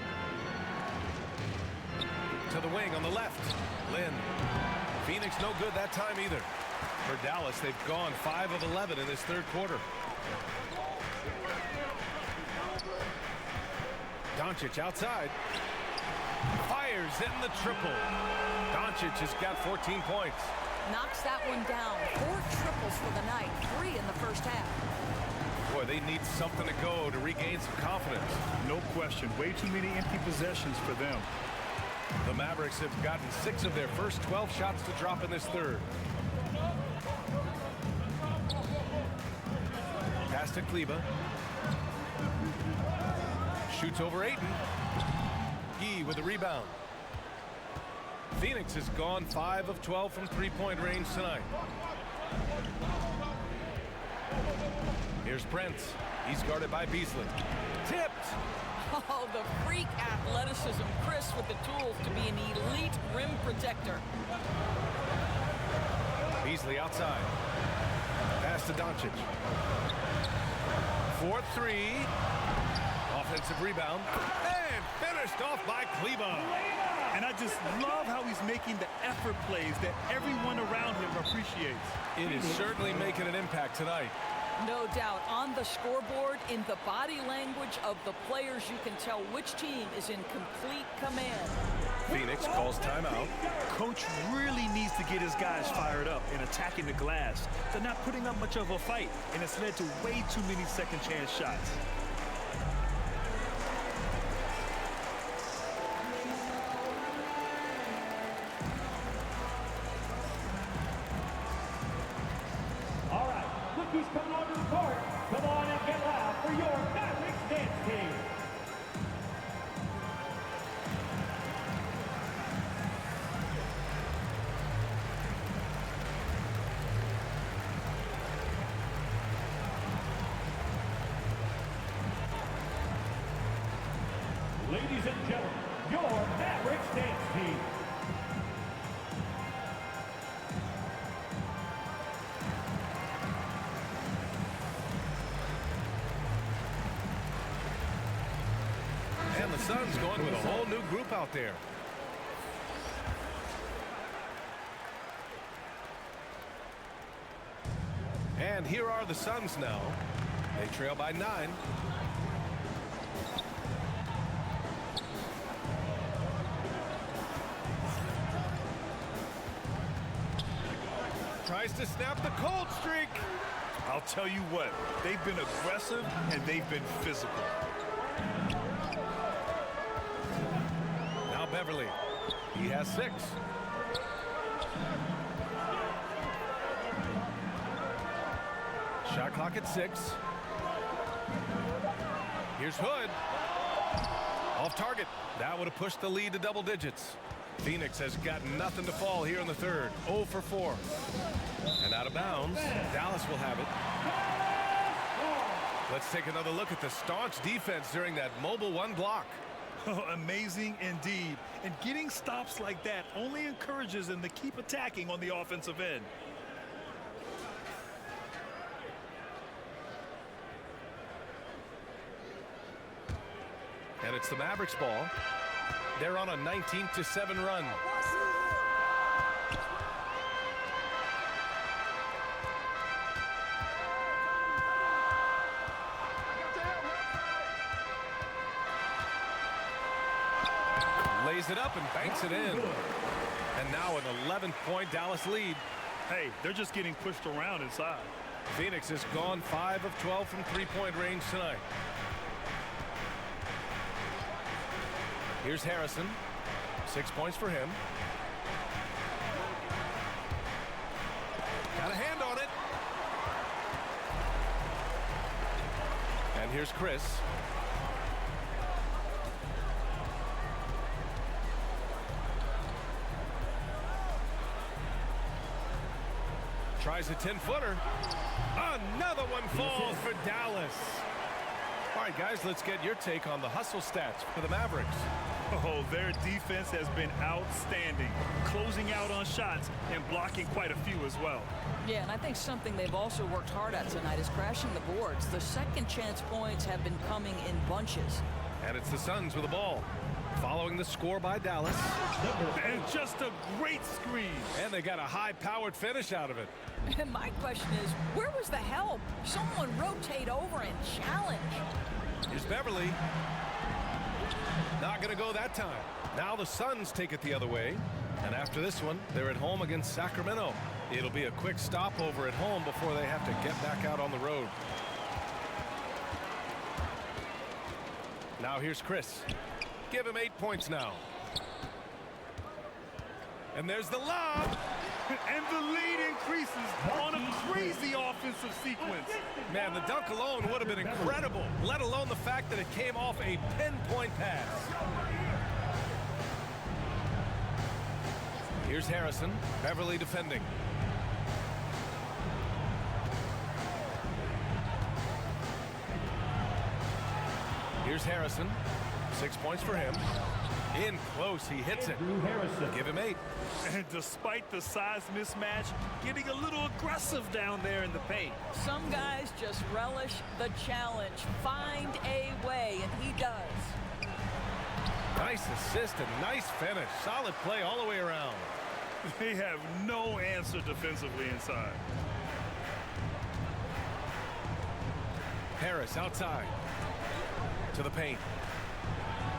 To the wing on the left. Lynn. Phoenix no good that time either. For Dallas, they've gone 5 of 11 in this third quarter. Doncic outside. Fires in the triple. Doncic has got 14 points. Knocks that one down. 4 triples for the night. 3 in the first half. Boy, they need something to go to regain some confidence. No question. Way too many empty possessions for them. The Mavericks have gotten 6 of their first 12 shots to drop in this third. Pass to Kleba. Shoots over Ayton. Gee with the rebound. Phoenix has gone 5 of 12 from three-point range tonight. Here's Prince. He's guarded by Beasley. Tipped. Oh, the freak athleticism. Chris with the tools to be an elite rim protector. Beasley outside. Pass to Doncic. 4-3. Offensive rebound. And finished off by Kleba. And I just love how he's making the effort plays that everyone around him appreciates. It is certainly making an impact tonight. No doubt. On the scoreboard, in the body language of the players, you can tell which team is in complete command. Phoenix calls timeout. Coach really needs to get his guys fired up and attacking the glass. They're not putting up much of a fight, and it's led to way too many second chance shots. All right, rookies coming onto the court. Come on and get loud for your Mavericks dance team. Ladies and gentlemen, your Mavericks dance team. Suns going with a whole new group out there. And here are the Suns now. They trail by 9. Tries to snap the cold streak. I'll tell you what, they've been aggressive and they've been physical. Now Beverly. He has 6. Shot clock at 6. Here's Hood. Off target. That would have pushed the lead to double digits. Phoenix has got nothing to fall here in the third. 0 for 4. And out of bounds. Dallas will have it. Let's take another look at the staunch defense during that mobile 1 block. Oh, amazing indeed. And getting stops like that only encourages them to keep attacking on the offensive end. And it's the Mavericks ball. They're on a 19-7 run. Lays it up and banks it in. And now an 11-point Dallas lead. Hey, they're just getting pushed around inside. Phoenix has gone 5 of 12 from three-point range tonight. Here's Harrison. 6 points for him. Got a hand on it. And here's Chris. Tries a 10-footer. Another one falls for Dallas. All right, guys, let's get your take on the hustle stats for the Mavericks. Oh, their defense has been outstanding, closing out on shots and blocking quite a few as well. Yeah, and I think something they've also worked hard at tonight is crashing the boards. The second chance points have been coming in bunches. And it's the Suns with the ball, following the score by Dallas. And just a great screen. And they got a high-powered finish out of it. And my question is, where was the help? Someone rotate over and challenge. Here's Beverly. Not going to go that time. Now the Suns take it the other way. And after this one, they're at home against Sacramento. It'll be a quick stopover at home before they have to get back out on the road. Now here's Chris. Give him 8 points now. And there's the lob. And the lead increases on a crazy offensive sequence. Man, the dunk alone would have been incredible, let alone the fact that it came off a pinpoint pass. Here's Harrison. Beverly defending. Here's Harrison. 6 points for him. In close, he hits it. Give him 8. And despite the size mismatch, getting a little aggressive down there in the paint. Some guys just relish the challenge. Find a way, and he does. Nice assist and nice finish. Solid play all the way around. They have no answer defensively inside. Harris outside. To the paint.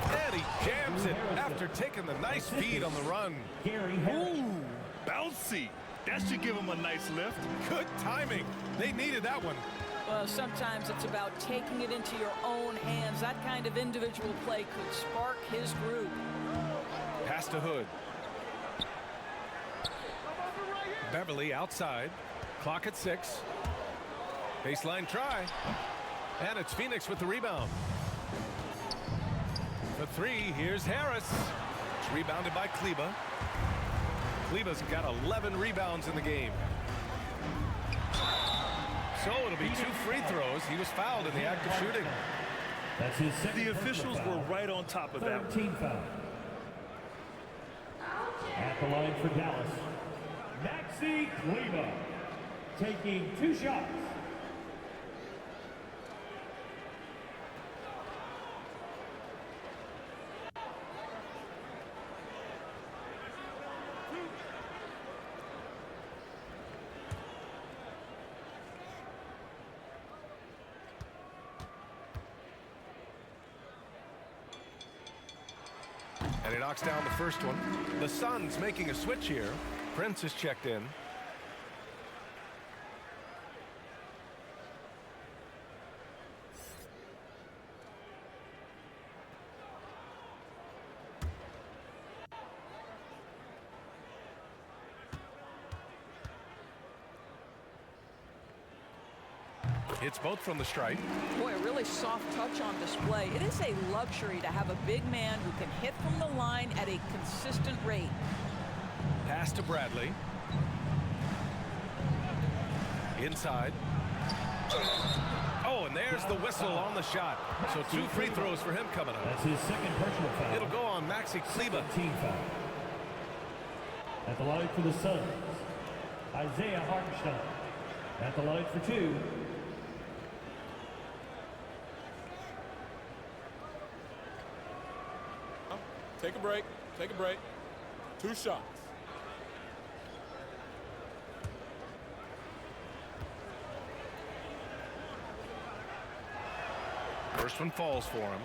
And he jams it after taking the nice feed on the run. Ooh, bouncy. That should give him a nice lift. Good timing. They needed that one. Well, sometimes it's about taking it into your own hands. That kind of individual play could spark his group. Pass to Hood. Beverly outside. Clock at 6. Baseline try. And it's Phoenix with the rebound. For 3, here's Harris. It's rebounded by Kleba. Kleba's got 11 rebounds in the game. So it'll be 2 free throws. He was fouled in the act of shooting. That's his second The officials were right on top of that one. 13 foul. At the line for Dallas, Maxi Kleba taking 2 shots. And he knocks down the first one. The Suns making a switch here. Prince is checked in. It's both from the stripe. Boy, a really soft touch on display. It is a luxury to have a big man who can hit from the line at a consistent rate. Pass to Bradley. Inside. Oh, and there's the whistle on the shot. So 2 free throws for him coming up. That's his second personal foul. It'll go on Maxi Kleber. Team foul. At the line for the Suns, Isaiah Hartenstein. At the line for 2. Take a break. Take a break. 2 shots. First one falls for him.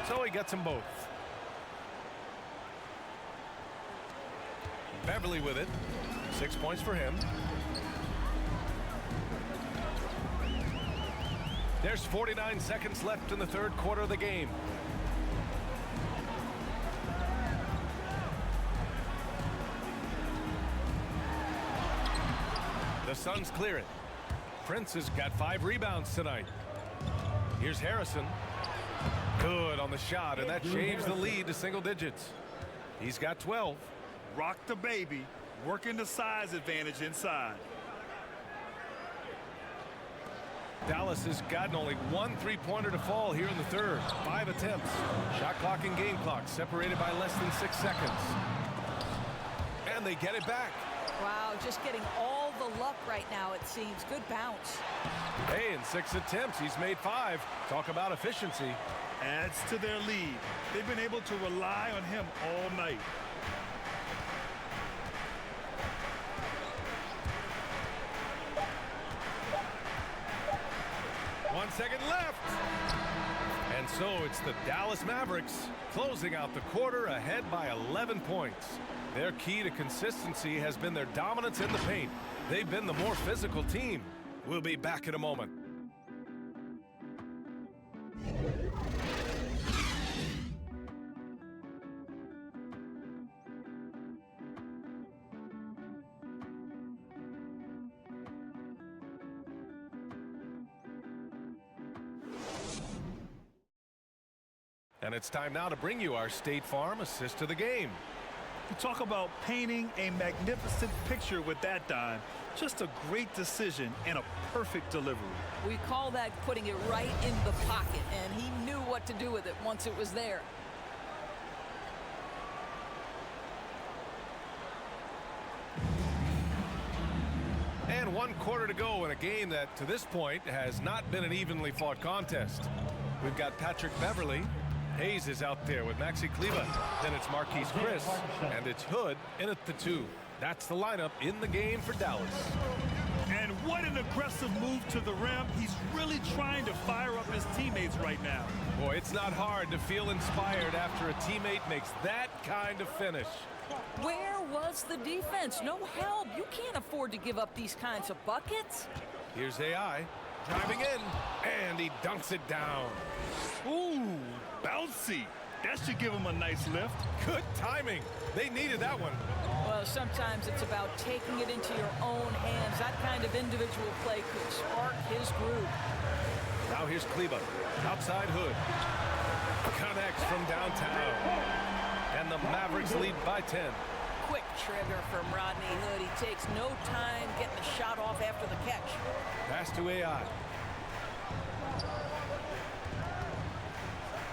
So he gets them both. Beverly with it. 6 points for him. There's 49 seconds left in the third quarter of the game. The Suns clear it. Prince has got 5 rebounds tonight. Here's Harrison. Good on the shot, and that shaves the lead to single digits. He's got 12. Rock the baby, working the size advantage inside. Dallas has gotten only 1 3-pointer to fall here in the third. 5 attempts. Shot clock and game clock separated by less than 6 seconds. And they get it back. Wow, just getting all the luck right now, it seems. Good bounce. Hey, in 6 attempts, he's made 5. Talk about efficiency. Adds to their lead. They've been able to rely on him all night. One second left. And so it's the Dallas Mavericks closing out the quarter ahead by 11 points. Their key to consistency has been their dominance in the paint. They've been the more physical team. We'll be back in a moment. And it's time now to bring you our State Farm assist of the game. You talk about painting a magnificent picture with that dime. Just a great decision and a perfect delivery. We call that putting it right in the pocket, and he knew what to do with it once it was there. And 1 quarter to go in a game that, to this point, has not been an evenly fought contest. We've got Patrick Beverly. Hayes is out there with Maxi Kleber. Then it's Marquise Chris, and it's Hood in at the 2. That's the lineup in the game for Dallas. And what an aggressive move to the rim. He's really trying to fire up his teammates right now. Boy, it's not hard to feel inspired after a teammate makes that kind of finish. Where was the defense? No help. You can't afford to give up these kinds of buckets. Here's AI driving in, and he dunks it down. Ooh, bouncy. That should give him a nice lift. Good timing. They needed that one. Well, sometimes it's about taking it into your own hands. That kind of individual play could spark his groove. Now here's Kleber. Outside Hood. Connects from downtown. And the Mavericks lead by 10. Quick trigger from Rodney Hood. He takes no time getting the shot off after the catch. Pass to AI.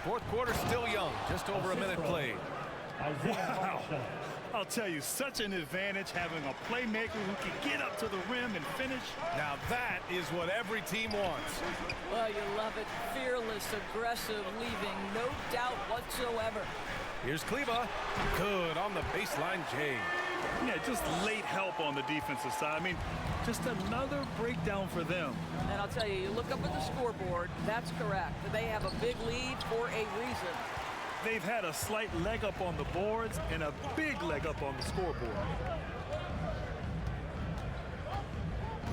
Fourth quarter still young. Just over a minute played. Wow. I'll tell you, such an advantage having a playmaker who can get up to the rim and finish. Now that is what every team wants. Well, you love it. Fearless, aggressive, leaving no doubt whatsoever. Here's Kleba. Good on the baseline, Jay. Yeah, just late help on the defensive side. I mean, just another breakdown for them. And I'll tell you, you look up at the scoreboard, that's correct. They have a big lead for a reason. They've had a slight leg up on the boards and a big leg up on the scoreboard.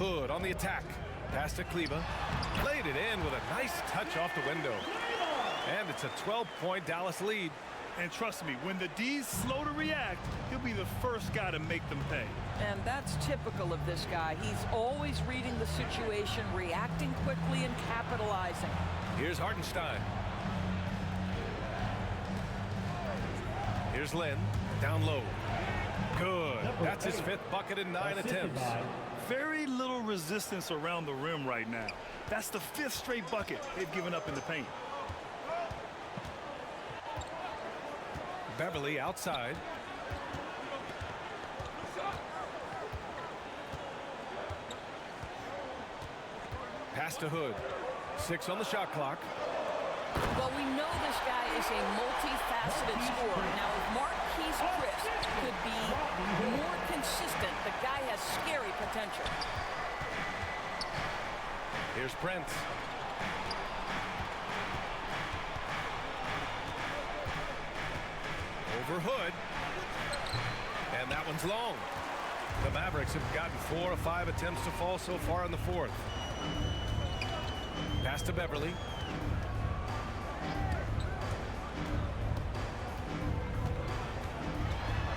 Hood on the attack. Pass to Kleba. Played it in with a nice touch off the window. And it's a 12-point Dallas lead. And trust me, when the D's slow to react, he'll be the first guy to make them pay. And that's typical of this guy. He's always reading the situation, reacting quickly and capitalizing. Here's Hartenstein. Here's Lynn, down low. Good. That's his 5th bucket in 9 attempts. Very little resistance around the rim right now. That's the 5th straight bucket they've given up in the paint. Beverly outside. Pass to Hood. 6 on the shot clock. Well, we know this guy is a multifaceted scorer. Now, if Marquise Chris could be more consistent, the guy has scary potential. Here's Prince. Over Hood. And that one's long. The Mavericks have gotten 4 of 5 attempts to fall so far in the 4th. Pass to Beverly.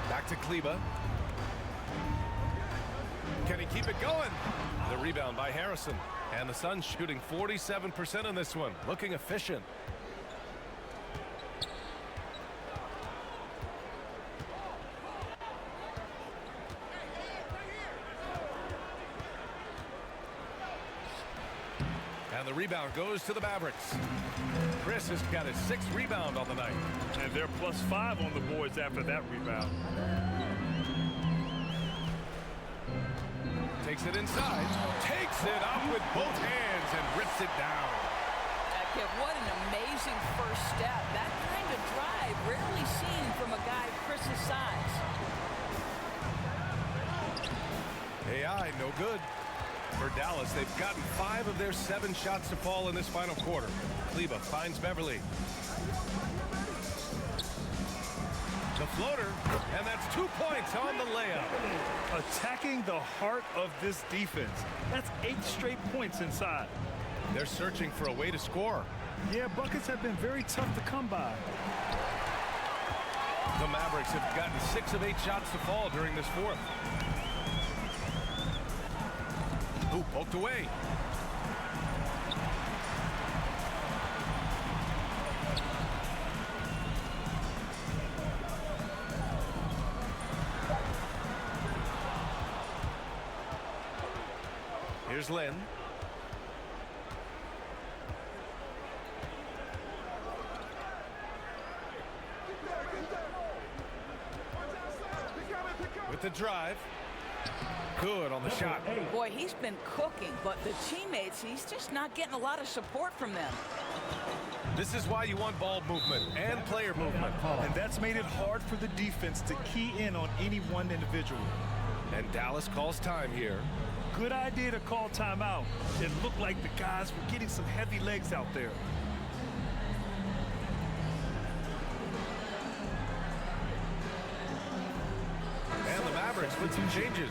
Back to Kleba. Can he keep it going? The rebound by Harrison. And the Suns shooting 47% in this one. Looking efficient. And the rebound goes to the Mavericks. Chris has got his 6th rebound on the night. And they're +5 on the boards after that rebound. Takes it inside. Takes it up with both hands and rips it down. Kid, what an amazing first step. That kind of drive rarely seen from a guy Chris's size. AI no good. For Dallas, they've gotten 5 of their 7 shots to fall in this final quarter. Kleba finds Beverly. The floater, and that's 2 points on the layup. Attacking the heart of this defense. That's 8 straight points inside. They're searching for a way to score. Yeah, buckets have been very tough to come by. The Mavericks have gotten 6 of 8 shots to fall during this 4th. Ooh, poked away. Here's Lynn. With the drive. Good on the shot. Boy, he's been cooking, but the teammates, he's just not getting a lot of support from them. This is why you want ball movement and player movement. And that's made it hard for the defense to key in on any one individual. And Dallas calls time here. Good idea to call timeout. It looked like the guys were getting some heavy legs out there. And the Mavericks with some changes.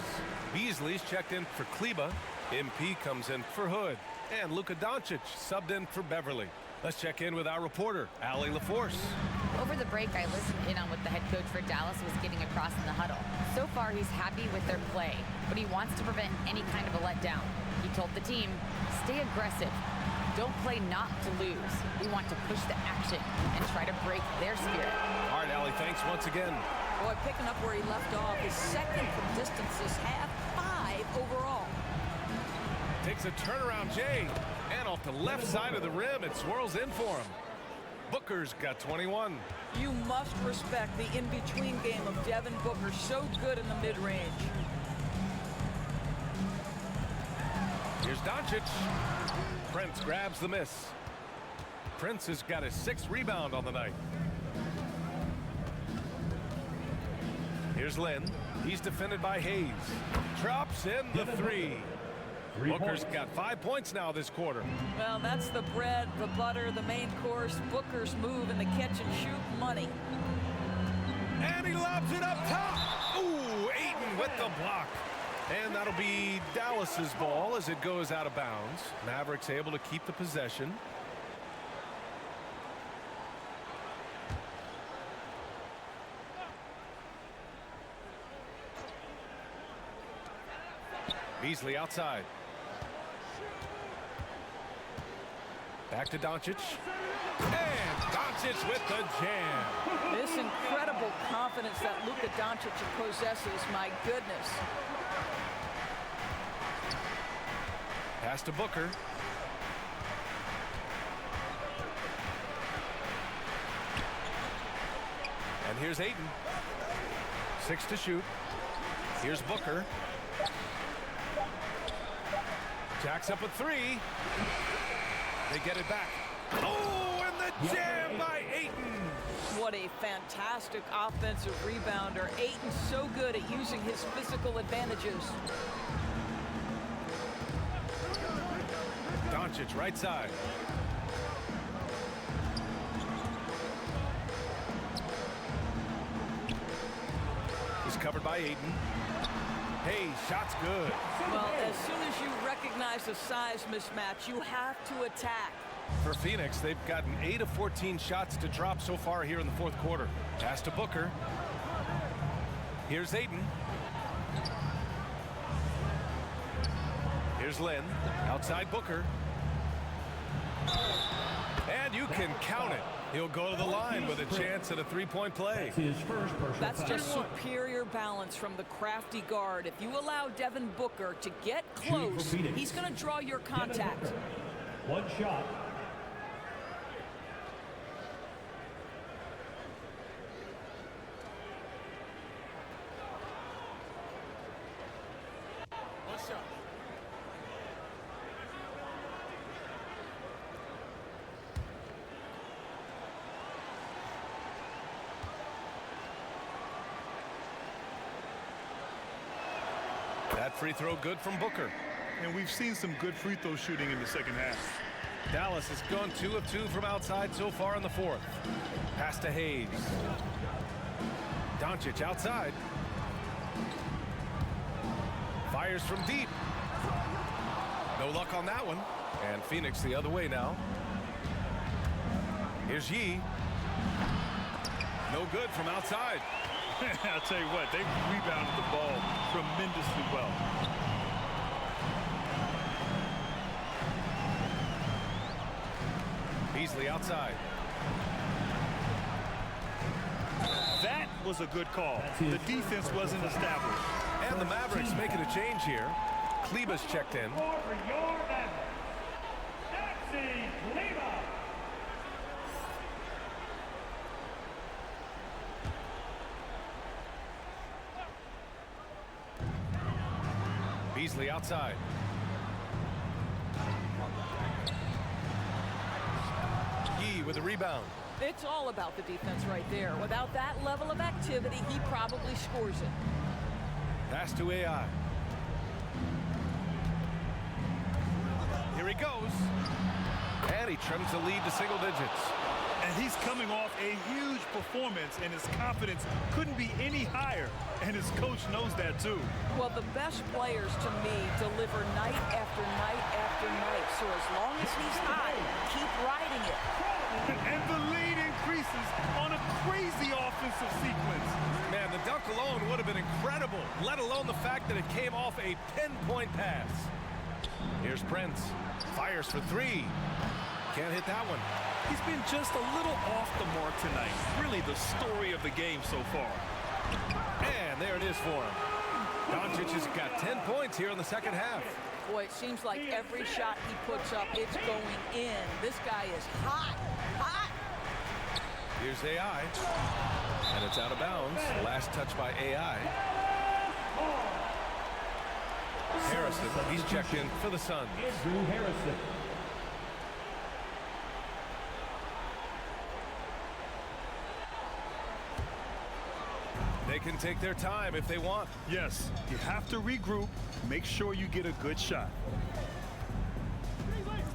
Beasley's checked in for Kleba. MP comes in for Hood. And Luka Doncic subbed in for Beverly. Let's check in with our reporter, Allie LaForce. Over the break, I listened in on what the head coach for Dallas was getting across in the huddle. So far, he's happy with their play, but he wants to prevent any kind of a letdown. He told the team, stay aggressive. Don't play not to lose. We want to push the action and try to break their spirit. All right, Allie, thanks once again. Boy, picking up where he left off, his 2nd from distance this half, 5 overall. Takes a turnaround, Jay. And off the left side of the rim, it swirls in for him. Booker's got 21. You must respect the in-between game of Devin Booker. So good in the mid-range. Here's Doncic. Prince grabs the miss. Prince has got his 6th rebound on the night. Here's Lynn. He's defended by Hayes. Drops in the 3. Booker's got 5 points now this quarter. Well, that's the bread, the butter, the main course. Booker's move in the catch-and-shoot money. And he lobs it up top. Ooh, Ayton with the block. And that'll be Dallas's ball as it goes out of bounds. Mavericks able to keep the possession. Beasley outside. Back to Doncic. And Doncic with the jam. This incredible confidence that Luka Doncic possesses, my goodness. Pass to Booker. And here's Ayton. 6 to shoot. Here's Booker. Jacks up a 3. They get it back. Oh, and the jam by Ayton. What a fantastic offensive rebounder. Ayton's so good at using his physical advantages. Doncic right side. He's covered by Ayton. Hey, shot's good. Well, as soon as you recognize a size mismatch, you have to attack. For Phoenix, they've gotten 8 of 14 shots to drop so far here in the 4th quarter. Pass to Booker. Here's Ayton. Here's Lynn. Outside Booker. And you can count it. He'll go to the line with a chance at a 3-point play. That's just superior balance from the crafty guard. If you allow Devin Booker to get close, he's going to draw your contact. 1 shot. That free throw good from Booker. And we've seen some good free throw shooting in the second half. Dallas has gone 2 of 2 from outside so far in the 4th. Pass to Hayes. Doncic outside. Fires from deep. No luck on that one. And Phoenix the other way now. Here's Yee. No good from outside. I'll tell you what, they rebounded the ball tremendously well. Beasley outside. That was a good call. The defense wasn't established. And the Mavericks making a change here. Kleba's checked in. Beasley outside. Yee with a rebound. It's all about the defense right there. Without that level of activity, he probably scores it. Pass to AI. Here he goes. And he trims the lead to single digits. And he's coming off a huge performance, and his confidence couldn't be any higher. And his coach knows that, too. Well, the best players, to me, deliver night after night after night. So as long as he's hot, keep riding it. And the lead increases on a crazy offensive sequence. Man, the dunk alone would have been incredible, let alone the fact that it came off a 10-point pass. Here's Prince. Fires for 3. Can't hit that one. He's been just a little off the mark tonight. Really the story of the game so far. And there it is for him. Doncic has got 10 points here in the second half. Boy, it seems like every shot he puts up, it's going in. This guy is hot, hot. Here's AI. And it's out of bounds. Last touch by AI. Harrison, he's checked in for the Suns. Andrew Harrison. They can take their time if they want. Yes, you have to regroup. Make sure you get a good shot.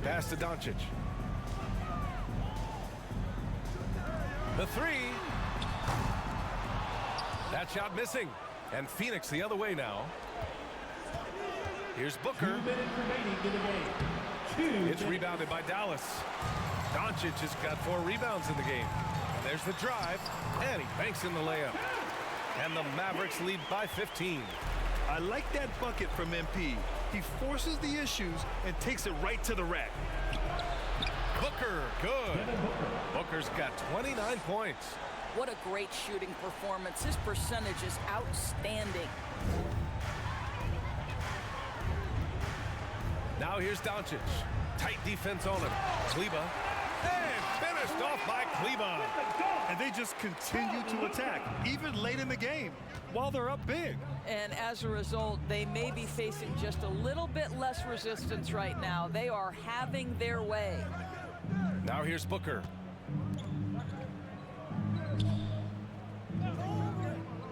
Pass to Doncic. The three. That shot missing. And Phoenix the other way now. Here's Booker. 2 minutes remaining in the game. It's rebounded by Dallas. Doncic has got 4 rebounds in the game. And there's the drive. And he banks in the layup. And the Mavericks lead by 15. I like that bucket from MP. He forces the issues and takes it right to the rack. Booker, good. Booker's got 29 points. What a great shooting performance. His percentage is outstanding. Now here's Doncic. Tight defense on him. Kleba. And finished off by Kleba. And they just continue to attack, even late in the game, while they're up big. And as a result, they may be facing just a little bit less resistance right now. They are having their way. Now here's Booker.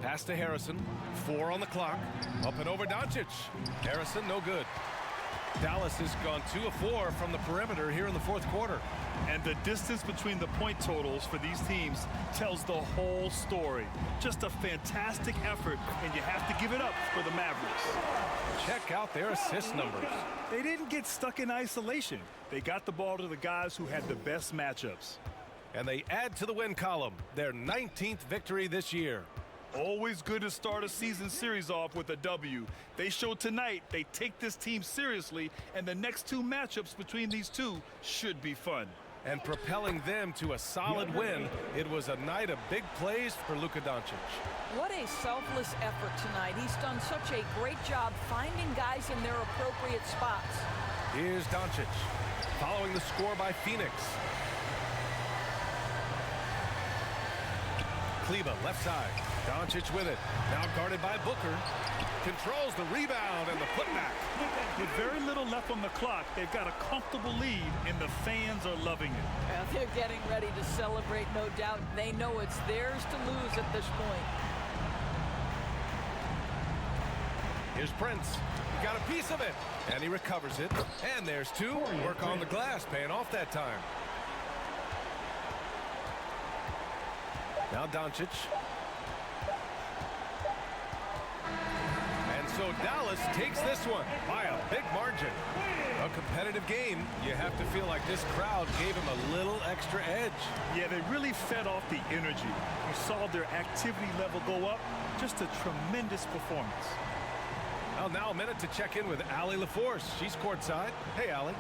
Pass to Harrison. 4 on the clock. Up and over Doncic. Harrison, no good. Dallas has gone 2 of 4 from the perimeter here in the fourth quarter. And the distance between the point totals for these teams tells the whole story. Just a fantastic effort, and you have to give it up for the Mavericks. Check out their assist numbers. They didn't get stuck in isolation. They got the ball to the guys who had the best matchups. And they add to the win column, their 19th victory this year. Always good to start a season series off with a W. They showed tonight they take this team seriously, and the next 2 matchups between these two should be fun. And propelling them to a solid win, it was a night of big plays for Luka Doncic. What a selfless effort tonight. He's done such a great job finding guys in their appropriate spots. Here's Doncic, following the score by Phoenix. Kleba, left side. Doncic with it. Now guarded by Booker. Controls the rebound and the putback. With very little left on the clock, they've got a comfortable lead, and the fans are loving it. They're getting ready to celebrate, no doubt. They know it's theirs to lose at this point. Here's Prince. He got a piece of it, and he recovers it. And there's 2. Work on the glass, paying off that time. Now Doncic. And so Dallas takes this one by a big margin. A competitive game. You have to feel like this crowd gave him a little extra edge. Yeah, they really fed off the energy. You saw their activity level go up. Just a tremendous performance. Well, now a minute to check in with Allie LaForce. She's courtside. Hey, Allie.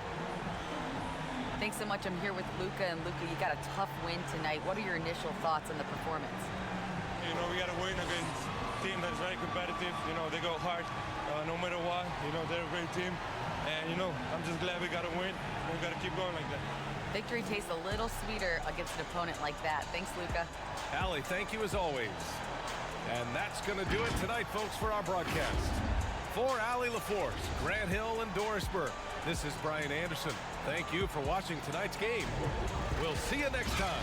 Thanks so much. I'm here with Luka, and Luka, you got a tough win tonight. What are your initial thoughts on the performance? You know, we got to win against a team that's very competitive. You know, they go hard no matter what. You know, they're a great team. And, you know, I'm just glad we got to win. We got to keep going like that. Victory tastes a little sweeter against an opponent like that. Thanks, Luka. Allie, thank you as always. And that's going to do it tonight, folks, for our broadcast. For Allie LaForce, Grant Hill, and Doris Burke, this is Brian Anderson. Thank you for watching tonight's game. We'll see you next time.